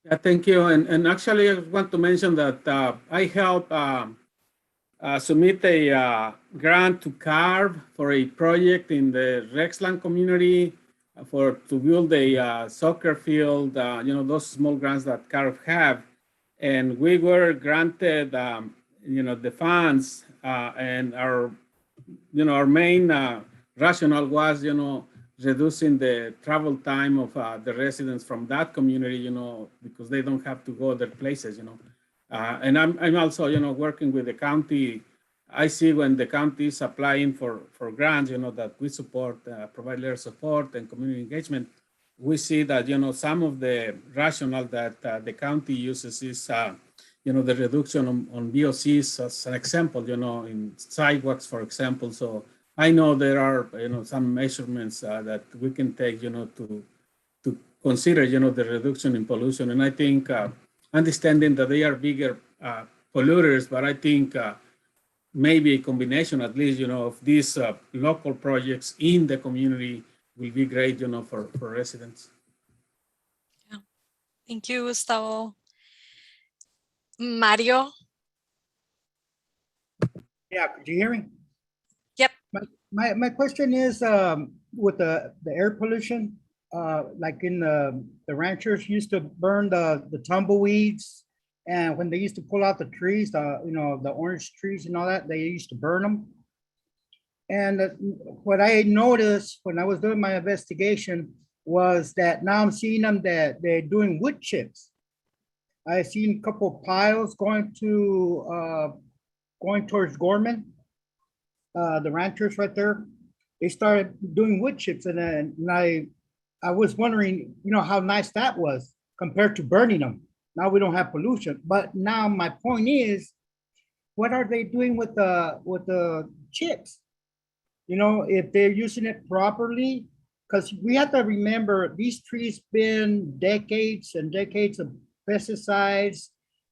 Yeah, thank you. And actually, I want to mention that I helped submit a grant to CARB for a project in the Rexland community to build a soccer field, those small grants that CARB have. And we were granted, the funds, and our main rationale was, reducing the travel time of the residents from that community, because they don't have to go other places, and I'm also, working with the county. I see when the county is applying for grants, that we support, provide letter support and community engagement. We see that, some of the rationale that the county uses is, the reduction on VOCs as an example, in sidewalks, for example. So I know there are, some measurements that we can take, to consider, the reduction in pollution. And I think understanding that they are bigger polluters, but I think maybe a combination, at least, of these local projects in the community will be great, for residents. Yeah. Thank you, Gustavo. Mario? Yeah, do you hear me? Yep. My question is with the air pollution, like in the ranchers used to burn the tumbleweeds, and when they used to pull out the trees, the orange trees and all that, they used to burn them. And what I noticed when I was doing my investigation was that now I'm seeing them that they're doing wood chips. I seen a couple of piles going towards Gorman, the ranchers right there. They started doing wood chips, and I was wondering, how nice that was compared to burning them. Now we don't have pollution, but now my point is, what are they doing with the chips? If they're using it properly, because we have to remember these trees been decades and decades of pesticides,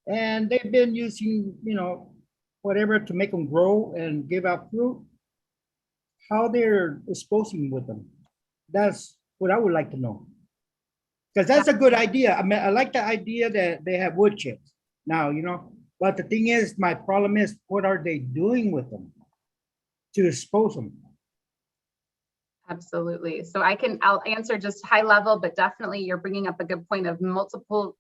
and they've been using, whatever to make them grow and give out fruit. How they're disposing with them. That's what I would like to know. Because that's a good idea. I mean, I like the idea that they have wood chips now, but the thing is, my problem is, what are they doing with them to dispose them? Absolutely. So I'll answer just high level, but definitely you're bringing up a good point of multiple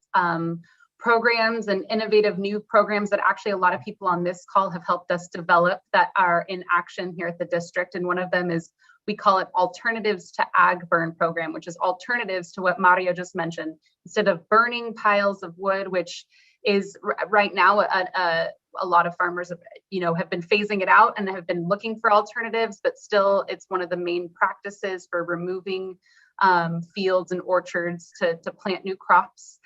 programs and innovative new programs that actually a lot of people on this call have helped us develop that are in action here at the district. And one of them is, we call it Alternatives to Ag Burn Program, which is alternatives to what Mario just mentioned. Instead of burning piles of wood, which is right now a lot of farmers have been phasing it out and have been looking for alternatives, but still it's one of the main practices for removing fields and orchards to plant new crops.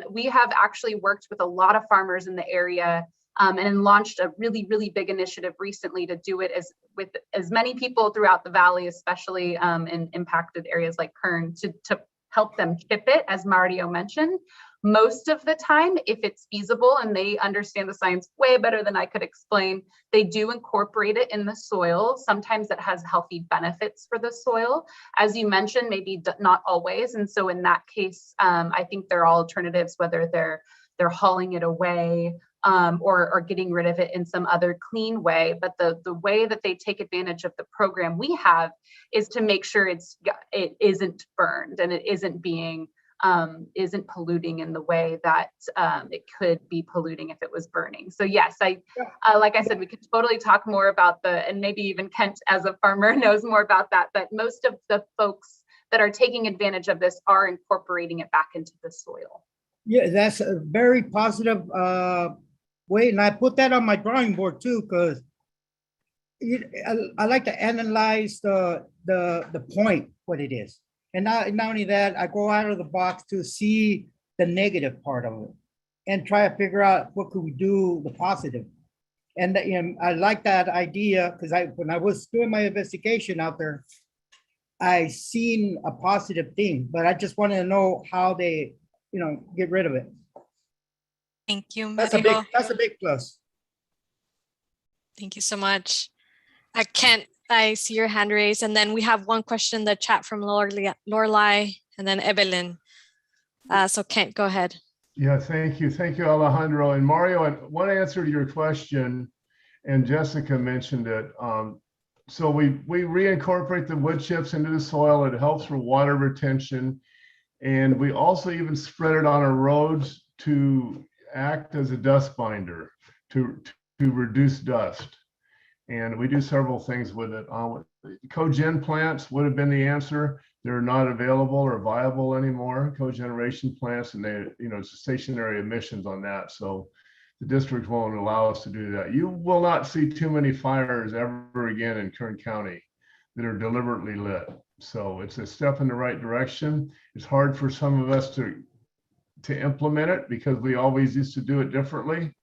We have actually worked with a lot of farmers in the area and launched a really, really big initiative recently to do it with as many people throughout the valley, especially in impacted areas like Kern, to help them chip it, as Mario mentioned. Most of the time, if it's feasible and they understand the science way better than I could explain, they do incorporate it in the soil. Sometimes it has healthy benefits for the soil. As you mentioned, maybe not always. And so in that case, I think there are alternatives, whether they're hauling it away or getting rid of it in some other clean way. But the way that they take advantage of the program we have is to make sure it isn't burned and it isn't polluting in the way that it could be polluting if it was burning. So yes, like I said, we could totally talk more about and maybe even Kent as a farmer knows more about that, but most of the folks that are taking advantage of this are incorporating it back into the soil. Yeah, that's a very positive way. And I put that on my drawing board too, because I like to analyze the point, what it is. And not only that, I go out of the box to see the negative part of it and try to figure out what could we do the positive. And I like that idea because when I was doing my investigation out there, I seen a positive thing, but I just wanted to know how they, get rid of it. Thank you, Mario. That's a big plus. Thank you so much. Kent, I see your hand raised, and then we have one question in the chat from Lorelai, and then Evelyn. So Kent, go ahead. Yeah, thank you, Alejandro. And Mario, one answer to your question, and Jessica mentioned it. So we reincorporate the wood chips into the soil. It helps for water retention, and we also even spread it on our roads to act as a dust binder to reduce dust. And we do several things with it. Cogen plants would have been the answer. They're not available or viable anymore, cogeneration plants, and it's stationary emissions on that. So the district won't allow us to do that. You will not see too many fires ever again in Kern County that are deliberately lit. So it's a step in the right direction. It's hard for some of us to implement it because we always used to do it differently.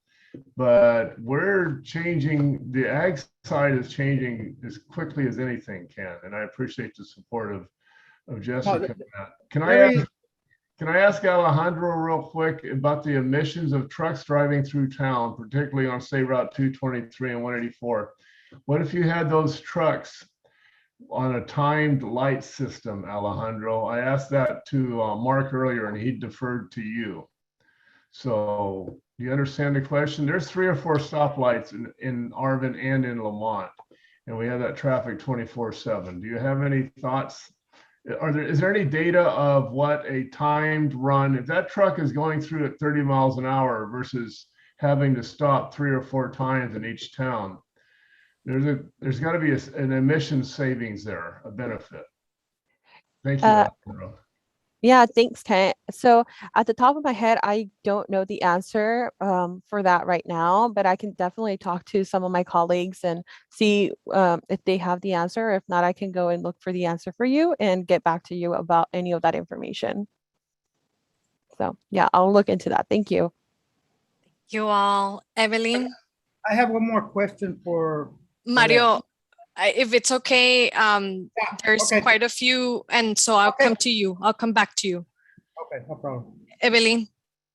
But we're changing, the ag side is changing as quickly as anything can. And I appreciate the support of Jessica. Can I ask Can I ask Alejandro real quick about the emissions of trucks driving through town, particularly on, say, Route 223 and 184? What if you had those trucks on a timed light system, Alejandro? I asked that to Mark earlier, and he deferred to you. So do you understand the question? There's 3 or 4 stoplights in Arvin and in Lamont, and we have that traffic 24/7. Do you have any thoughts? Is there any data of what a timed run, if that truck is going through at 30 miles an hour versus having to stop 3 or 4 times in each town? There's got to be an emission savings there, a benefit. Thank you, Alejandro. Yeah, thanks, Kent. So at the top of my head, I don't know the answer for that right now, but I can definitely talk to some of my colleagues and see if they have the answer. If not, I can go and look for the answer for you and get back to you about any of that information. So yeah, I'll look into that. Thank you. You all. Evelyn? I have one more question for Mario. If it's okay, there's quite a few, and so I'll come to you. I'll come back to you. Okay, no problem. Evelyn?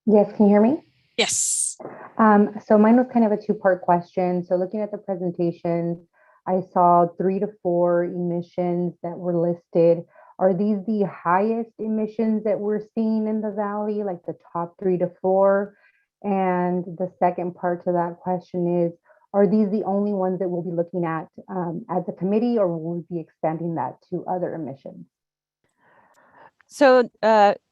Yes, can you hear me? Yes. So mine was kind of a 2-part question. So looking at the presentations, I saw 3 to 4 emissions that were listed. Are these the highest emissions that we're seeing in the valley, like the top 3 to 4? And the second part to that question is, are these the only ones that we'll be looking at as a committee, or will we be expanding that to other emissions? So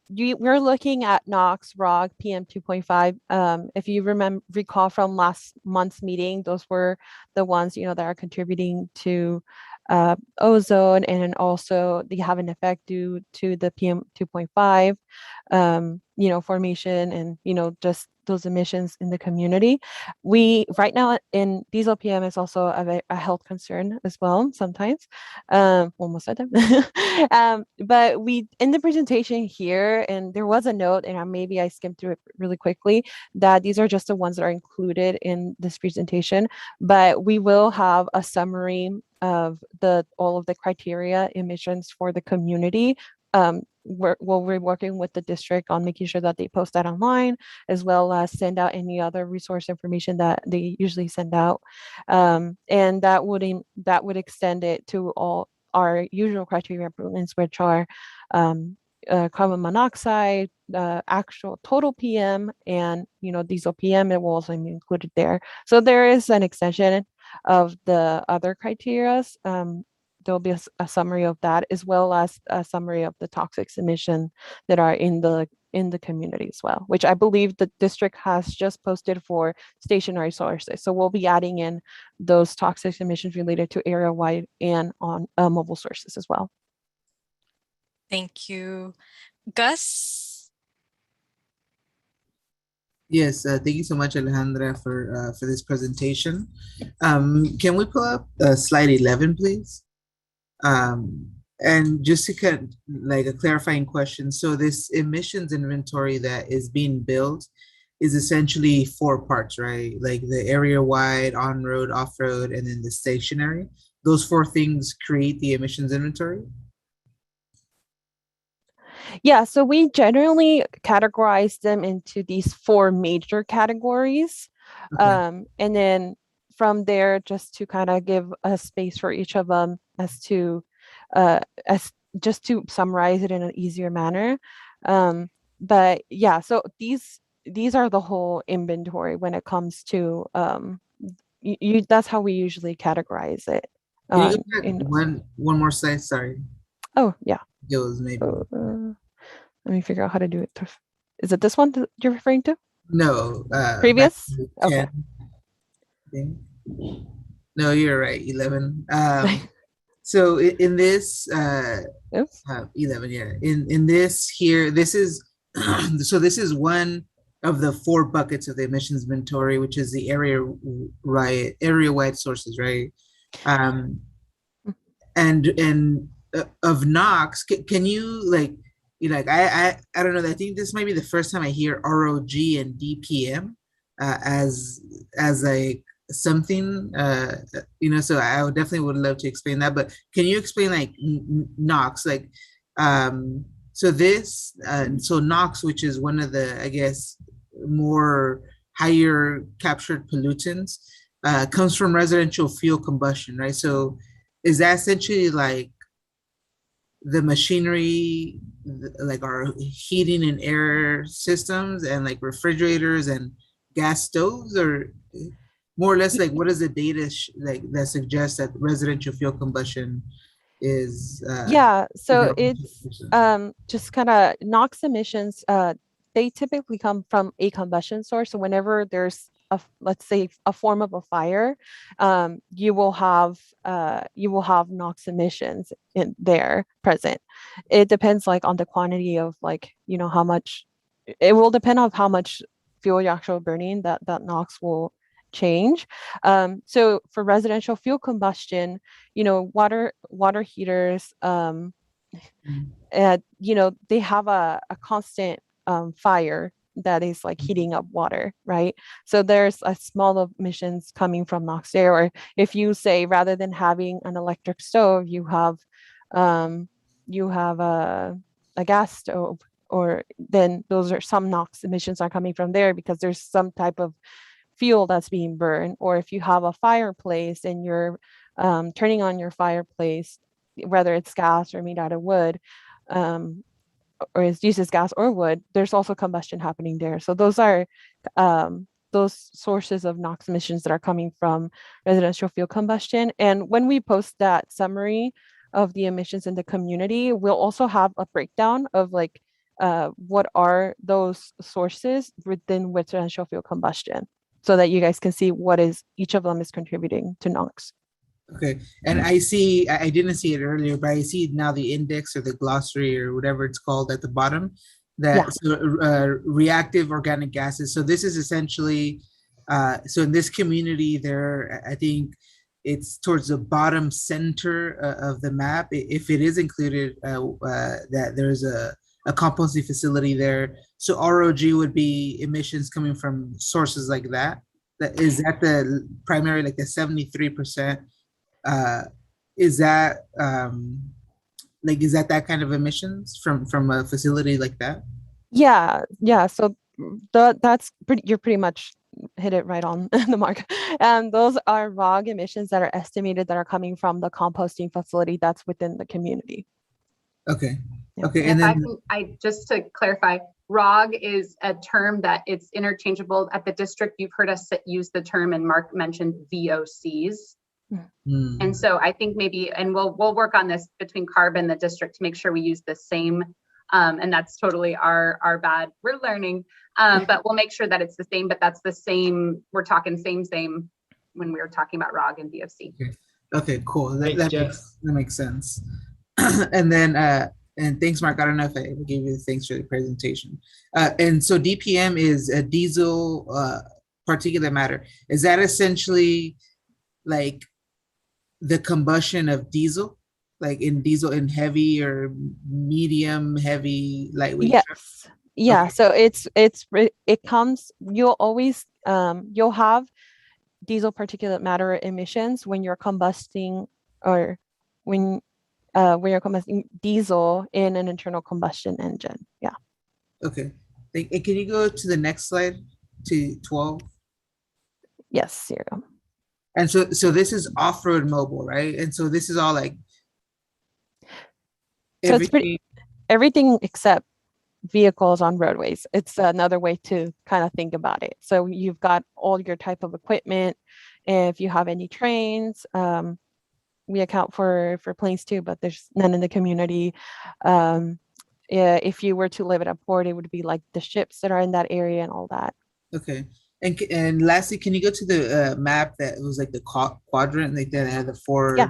we're looking at NOx, ROG, PM 2.5. If you recall from last month's meeting, those were the ones that are contributing to ozone, and then also they have an effect due to the PM 2.5 formation, and just those emissions in the community. We right now in diesel PM is also a health concern as well sometimes, most of the time. But we in the presentation here, and there was a note, and maybe I skimmed through it really quickly, that these are just the ones that are included in this presentation, but we will have a summary of all of the criteria emissions for the community. We're working with the district on making sure that they post that online, as well as send out any other resource information that they usually send out, and that would extend it to all our usual criteria improvements, which are carbon monoxide, actual total PM, and diesel PM. It will also be included there. So there is an extension of the other criteria. There'll be a summary of that, as well as a summary of the toxic emission that are in the community as well, which I believe the district has just posted for stationary sources. So we'll be adding in those toxic emissions related to area-wide and on mobile sources as well. Thank you. Gus? Yes, thank you so much, Alejandra, for this presentation. Can we pull up slide 11, please? And just to kind of like a clarifying question. So this emissions inventory that is being built is essentially 4 parts, right? Like the area-wide, on-road, off-road, and then the stationary. Those 4 things create the emissions inventory? Yeah, so we generally categorize them into these 4 major categories. Okay. And then from there, just to kind of give a space for each of them as just to summarize it in an easier manner. But yeah, so these are the whole inventory when it comes to that's how we usually categorize it. Can you go back one more slide? Sorry. Oh yeah. It was maybe. Let me figure out how to do it. Is it this one that you're referring to? No. Previous? Okay. No, you're right. 11. So in this 11, yeah. In this here, this is so this is one of the 4 buckets of the emissions inventory, which is the area-wide sources, right? And of NOx, can you I don't know. I think this might be the first time I hear ROG and DPM as like something, so I definitely would love to explain that. But can you explain like NOx, So this, so NOx, which is one of the, I guess, more higher captured pollutants, comes from residential fuel combustion, right? So is that essentially like the machinery, like our heating and air systems and like refrigerators and gas stoves, or more or less like what is the data like that suggests that residential fuel combustion is? Yeah, so it's just kind of NOx emissions. They typically come from a combustion source. So whenever there's let's say a form of a fire, you will have NOx emissions in there present. It depends like on the quantity of like, you know, how much, it will depend on how much fuel you're actually burning, that NOx will change. So for residential fuel combustion, you know, water heaters, and, you know, they have a constant fire that is like heating up water, right? So there's a small emissions coming from NOx there. Or if you say rather than having an electric stove, you have a gas stove, or then those are some NOx emissions are coming from there because there's some type of fuel that's being burned. Or if you have a fireplace and you're turning on your fireplace, whether it's gas or made out of wood, or it uses gas or wood, there's also combustion happening there. So those are those sources of NOx emissions that are coming from residential fuel combustion. And when we post that summary of the emissions in the community, we'll also have a breakdown of like what are those sources within residential fuel combustion, so that you guys can see what is each of them is contributing to NOx. Okay, and I see, I didn't see it earlier, but I see now the index or the glossary or whatever it's called at the bottom, that reactive organic gases. So this is essentially, so in this community there, I think it's towards the bottom center of the map. If it is included, that there's a composting facility there. So ROG would be emissions coming from sources like that. Is that the primary, like the 73%? Is that is that kind of emissions from a facility like that? Yeah. So that's pretty, you're pretty much hit it right on the mark. And those are ROG emissions that are estimated that are coming from the composting facility that's within the community. Okay. Yeah. Okay. And then I just to clarify, ROG is a term that it's interchangeable at the district. You've heard us use the term, and Mark mentioned VOCs. And so I think maybe, and we'll work on this between CARB and the district to make sure we use the same, and that's totally our bad. We're learning, but we'll make sure that it's the same, but that's the same, we're talking same when we were talking about ROG and VOC. Okay, cool. That makes sense. And then, and thanks, Mark. I don't know if I gave you the thanks for the presentation. And so DPM is a diesel particulate matter. Is that essentially like the combustion of diesel, like in diesel in heavy or medium, heavy, lightweight? Yes. Yeah. Okay. So it comes, you'll always, you'll have diesel particulate matter emissions when you're combusting, or when you're combusting diesel in an internal combustion engine. Yeah. Okay. And can you go to the next slide, to 12? Yes, here you go. And so this is off-road mobile, right? And so this is all like so it's pretty everything except vehicles on roadways. It's another way to kind of think about it. So you've got all your type of equipment. If you have any trains, we account for planes too, but there's none in the community. If you were to live at a port, it would be like the ships that are in that area and all that. Okay. And lastly, can you go to the map that was like the quadrant, like that had the four? Yeah,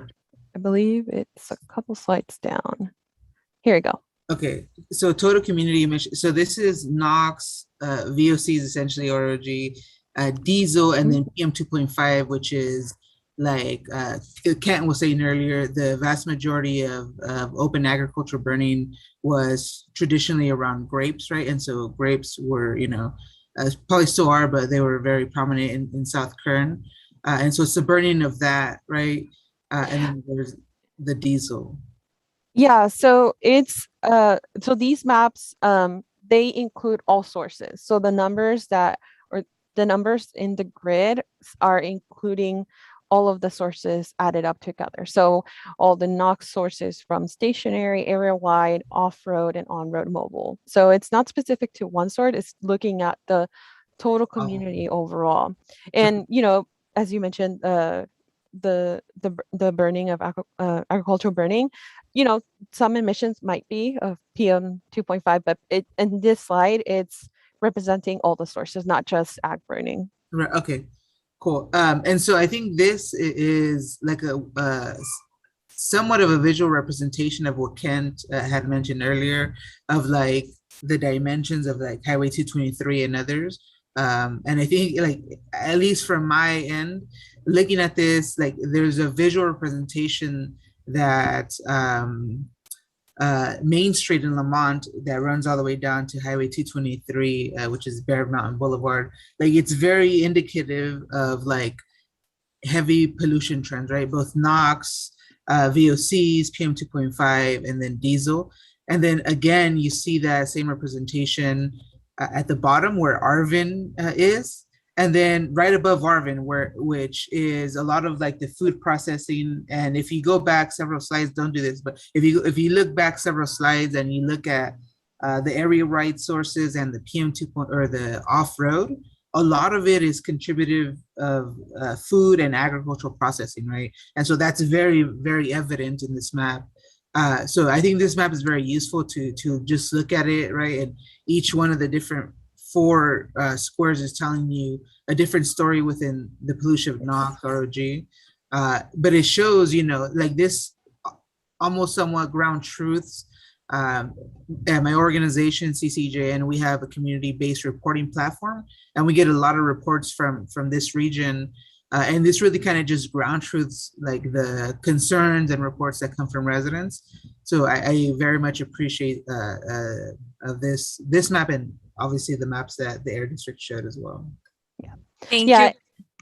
I believe it's a couple slides down. Here we go. Okay, so total community emission. So this is NOx, VOCs essentially, ROG, diesel, and then PM 2.5, which is like Kent was saying earlier, the vast majority of open agriculture burning was traditionally around grapes, right? And so grapes were, probably still are, but they were very prominent in South Kern. And so it's the burning of that, right? And then there's the diesel. Yeah, so it's so these maps they include all sources. So the numbers in the grid are including all of the sources added up together. So all the NOx sources from stationary, area-wide, off-road, and on-road mobile. So it's not specific to one sort, it's looking at the total community overall. And, you know, as you mentioned, the burning of agricultural burning, you know, some emissions might be of PM 2.5, but in this slide, it's representing all the sources, not just ag burning. Right. Okay. Cool. And so I think this is like a somewhat of a visual representation of what Kent had mentioned earlier, of like the dimensions of like Highway 223 and others. And I think, like, at least from my end, looking at this, like, there's a visual representation that Main Street in Lamont that runs all the way down to Highway 223, which is Bear Mountain Boulevard. Like, it's very indicative of like heavy pollution trends, right? Both NOx, VOCs, PM 2.5, and then diesel. And then again, you see that same representation at the bottom where Arvin is. And then right above Arvin, which is a lot of like the food processing. And if you go back several slides, don't do this, but if you look back several slides and you look at the area right sources and the PM 2 or the off-road, a lot of it is contributive of food and agricultural processing, right? And so that's very, very evident in this map. So I think this map is very useful to just look at it, right? And each one of the different 4 squares is telling you a different story within the pollution of NOx, ROG. But it shows, you know, like this almost somewhat ground truths. At my organization, CCJN, we have a community-based reporting platform, and we get a lot of reports from this region. And this really kind of just ground truths, like the concerns and reports that come from residents. So I very much appreciate this map, and obviously the maps that the Air District showed as well. Yeah. Thank you.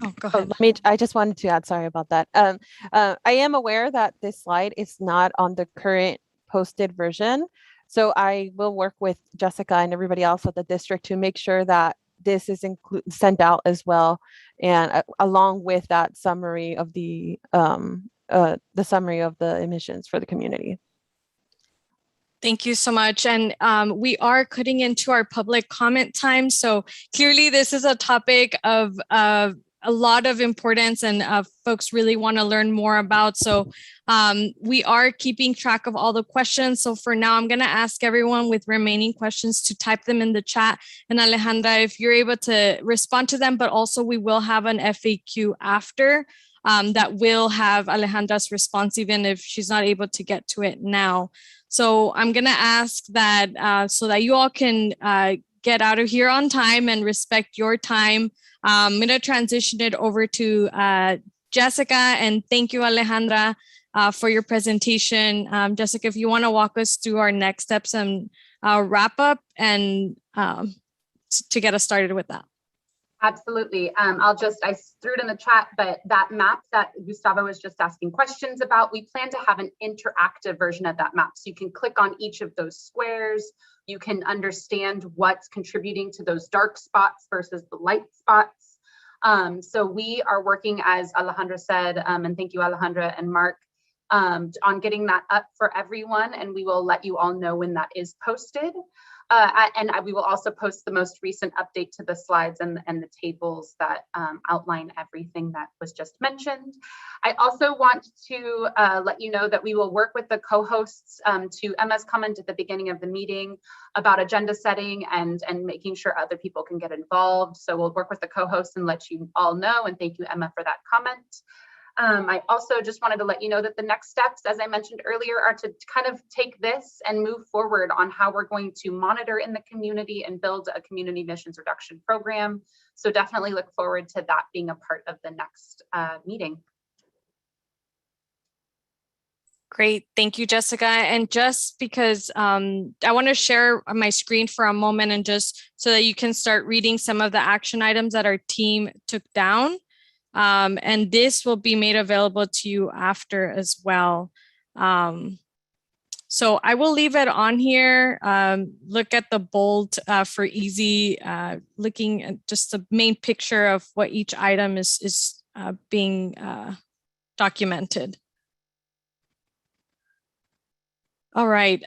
Oh, go ahead. I just wanted to add, sorry about that. I am aware that this slide is not on the current posted version. So I will work with Jessica and everybody else at the district to make sure that this is sent out as well, and along with that summary of the summary of the emissions for the community. Thank you so much. And we are cutting into our public comment time. So clearly this is a topic of a lot of importance and folks really want to learn more about. So we are keeping track of all the questions. So for now, I'm going to ask everyone with remaining questions to type them in the chat. And Alejandra, if you're able to respond to them, but also we will have an FAQ after that will have Alejandra's response, even if she's not able to get to it now. So I'm going to ask that so that you all can get out of here on time and respect your time. I'm going to transition it over to Jessica, and thank you, Alejandra, for your presentation. Jessica, if you want to walk us through our next steps and wrap up and to get us started with that. Absolutely. I threw it in the chat, but that map that Gustavo was just asking questions about, we plan to have an interactive version of that map. So you can click on each of those squares. You can understand what's contributing to those dark spots versus the light spots. So we are working, as Alejandra said, and thank you, Alejandra and Mark, on getting that up for everyone. And we will let you all know when that is posted. And we will also post the most recent update to the slides and the tables that outline everything that was just mentioned. I also want to let you know that we will work with the co-hosts to Emma's comment at the beginning of the meeting about agenda setting and making sure other people can get involved. So we'll work with the co-hosts and let you all know. And thank you, Emma, for that comment. I also just wanted to let you know that the next steps, as I mentioned earlier, are to kind of take this and move forward on how we're going to monitor in the community and build a community emissions reduction program. So definitely look forward to that being a part of the next meeting. Great. Thank you, Jessica. And just because I want to share my screen for a moment and just so that you can start reading some of the action items that our team took down. And this will be made available to you after as well. So I will leave it on here. Look at the bold for easy looking at just the main picture of what each item is being documented. All right.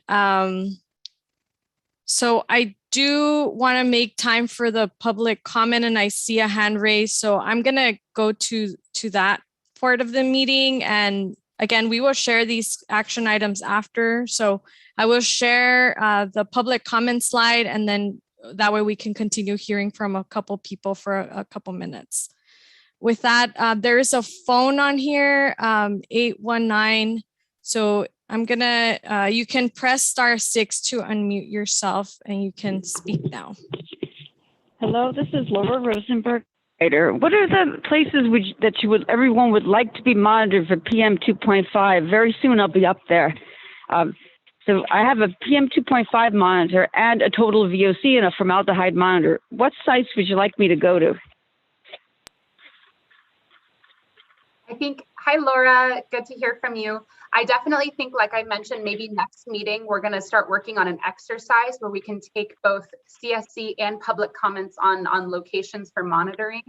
So I do want to make time for the public comment, and I see a hand raised. So I'm going to go to that part of the meeting. And again, we will share these action items after. So I will share the public comment slide, and then that way we can continue hearing from a couple people for a couple minutes. With that, there is a phone on here, 819. So I'm gonna, you can press *6 to unmute yourself, and you can speak now. Hello, this is Laura Rosenberg. What are the places everyone would like to be monitored for PM 2.5? Very soon I'll be up there. So I have a PM 2.5 monitor and a total VOC and a formaldehyde monitor. What sites would you like me to go to? Hi, Laura, good to hear from you. I definitely think, like I mentioned, maybe next meeting, we're going to start working on an exercise where we can take both CSC and public comments on locations for monitoring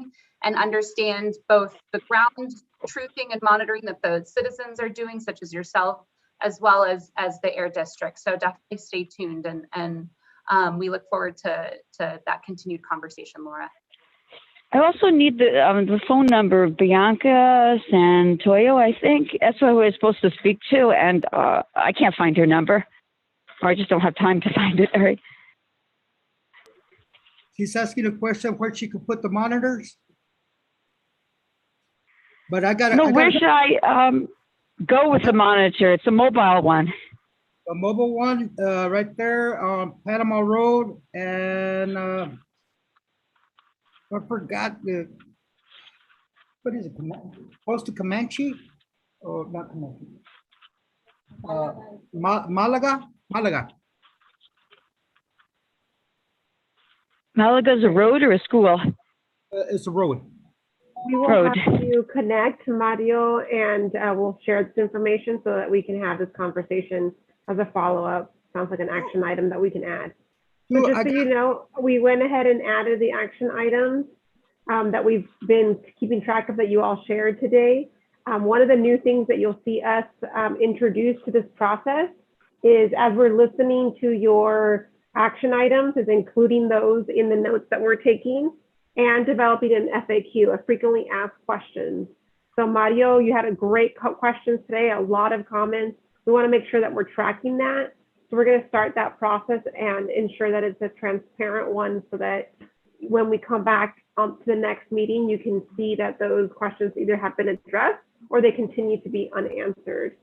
and understand both the ground truthing and monitoring that the citizens are doing, such as yourself, as well as the air district. So definitely stay tuned, and we look forward to that continued conversation, Laura. I also need the phone number of Bianca Santoyo, I think. That's who I was supposed to speak to, and I can't find her number, or I just don't have time to find it. All right. She's asking a question where she could put the monitors. But where should I go with the monitor? It's a mobile one. A mobile one, right there on Panama Road, and I forgot what is it? Close to Comanche? Or not Comanche? Malaga? Malaga's a road or a school? It's a road. We will have to connect to Mario, and we'll share this information so that we can have this conversation as a follow-up. Sounds like an action item that we can add. So just so you know, we went ahead and added the action items that we've been keeping track of that you all shared today. One of the new things that you'll see us introduce to this process is, as we're listening to your action items, is including those in the notes that we're taking and developing an FAQ, a frequently asked questions. So Mario, you had a great questions today, a lot of comments. We want to make sure that we're tracking that. So we're going to start that process and ensure that it's a transparent one, so that when we come back to the next meeting, you can see that those questions either have been addressed or they continue to be unanswered.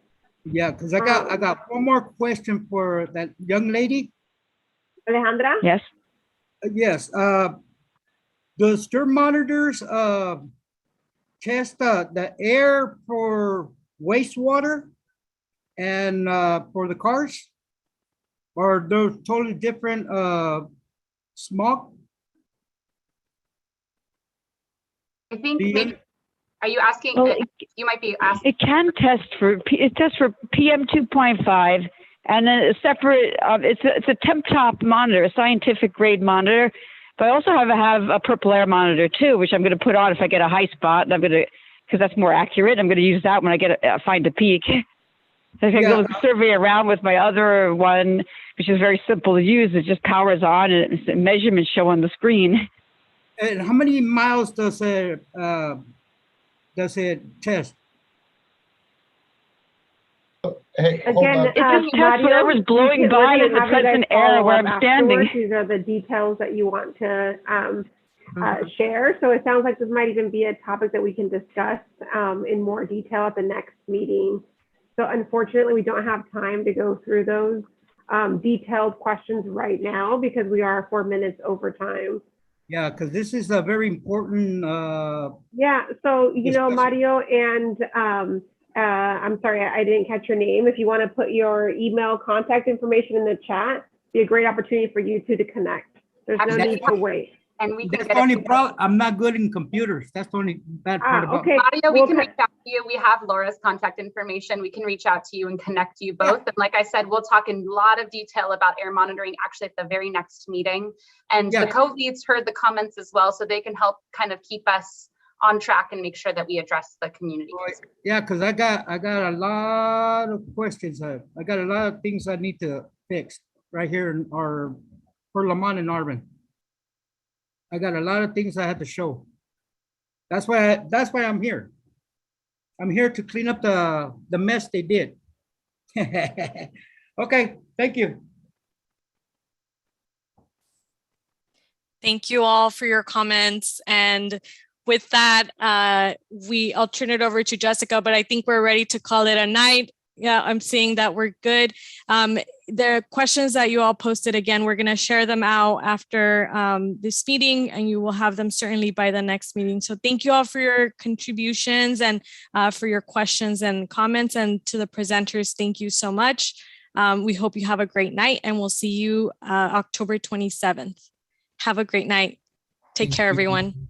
Yeah, because I got one more question for that young lady. Alejandra? Yes. Yes. Does your monitors test the air for wastewater and for the cars? Or they're totally different smog? I think maybe, are you asking, you might be asking. It can test for PM 2.5, and then a separate, it's a temp top monitor, a scientific grade monitor. But I also have a purple air monitor too, which I'm going to put on if I get a high spot. And I'm going to, because that's more accurate, I'm going to use that when I find a peak. I can go survey around with my other one, which is very simple to use. It just powers on and measurements show on the screen. And how many miles does it test? Hey, again, it just tests whatever's blowing by in the present air where I'm standing. These are the details that you want to share. So it sounds like this might even be a topic that we can discuss in more detail at the next meeting. So unfortunately, we don't have time to go through those detailed questions right now because we are 4 minutes over time. Yeah, because this is a very important. Yeah, so, you know, Mario, and I'm sorry, I didn't catch your name. If you want to put your email contact information in the chat, be a great opportunity for you two to connect. There's no need to wait. And we can That's get the only it. problem. I'm not good in computers. That's the only bad part about it. Claudia, we can reach out to you. We have Laura's contact information. We can reach out to you and connect you both. And like I said, we'll talk in a lot of detail about air monitoring actually at the very next meeting. And the co-leads heard the comments as well, so they can help kind of keep us on track and make sure that we address the community. Yeah, because I got a lot of questions. I got a lot of things I need to fix right here in our for Lamont and Arvin. I got a lot of things I had to show. That's why I'm here. I'm here to clean up the mess they did. Okay, thank you. Thank you all for your comments. And with that, I'll turn it over to Jessica, but I think we're ready to call it a night. Yeah, I'm seeing that we're good. The questions that you all posted, again, we're going to share them out after this meeting, and you will have them certainly by the next meeting. So thank you all for your contributions and for your questions and comments. And to the presenters, thank you so much. We hope you have a great night, and we'll see you October 27th. Have a great night. Take care, everyone.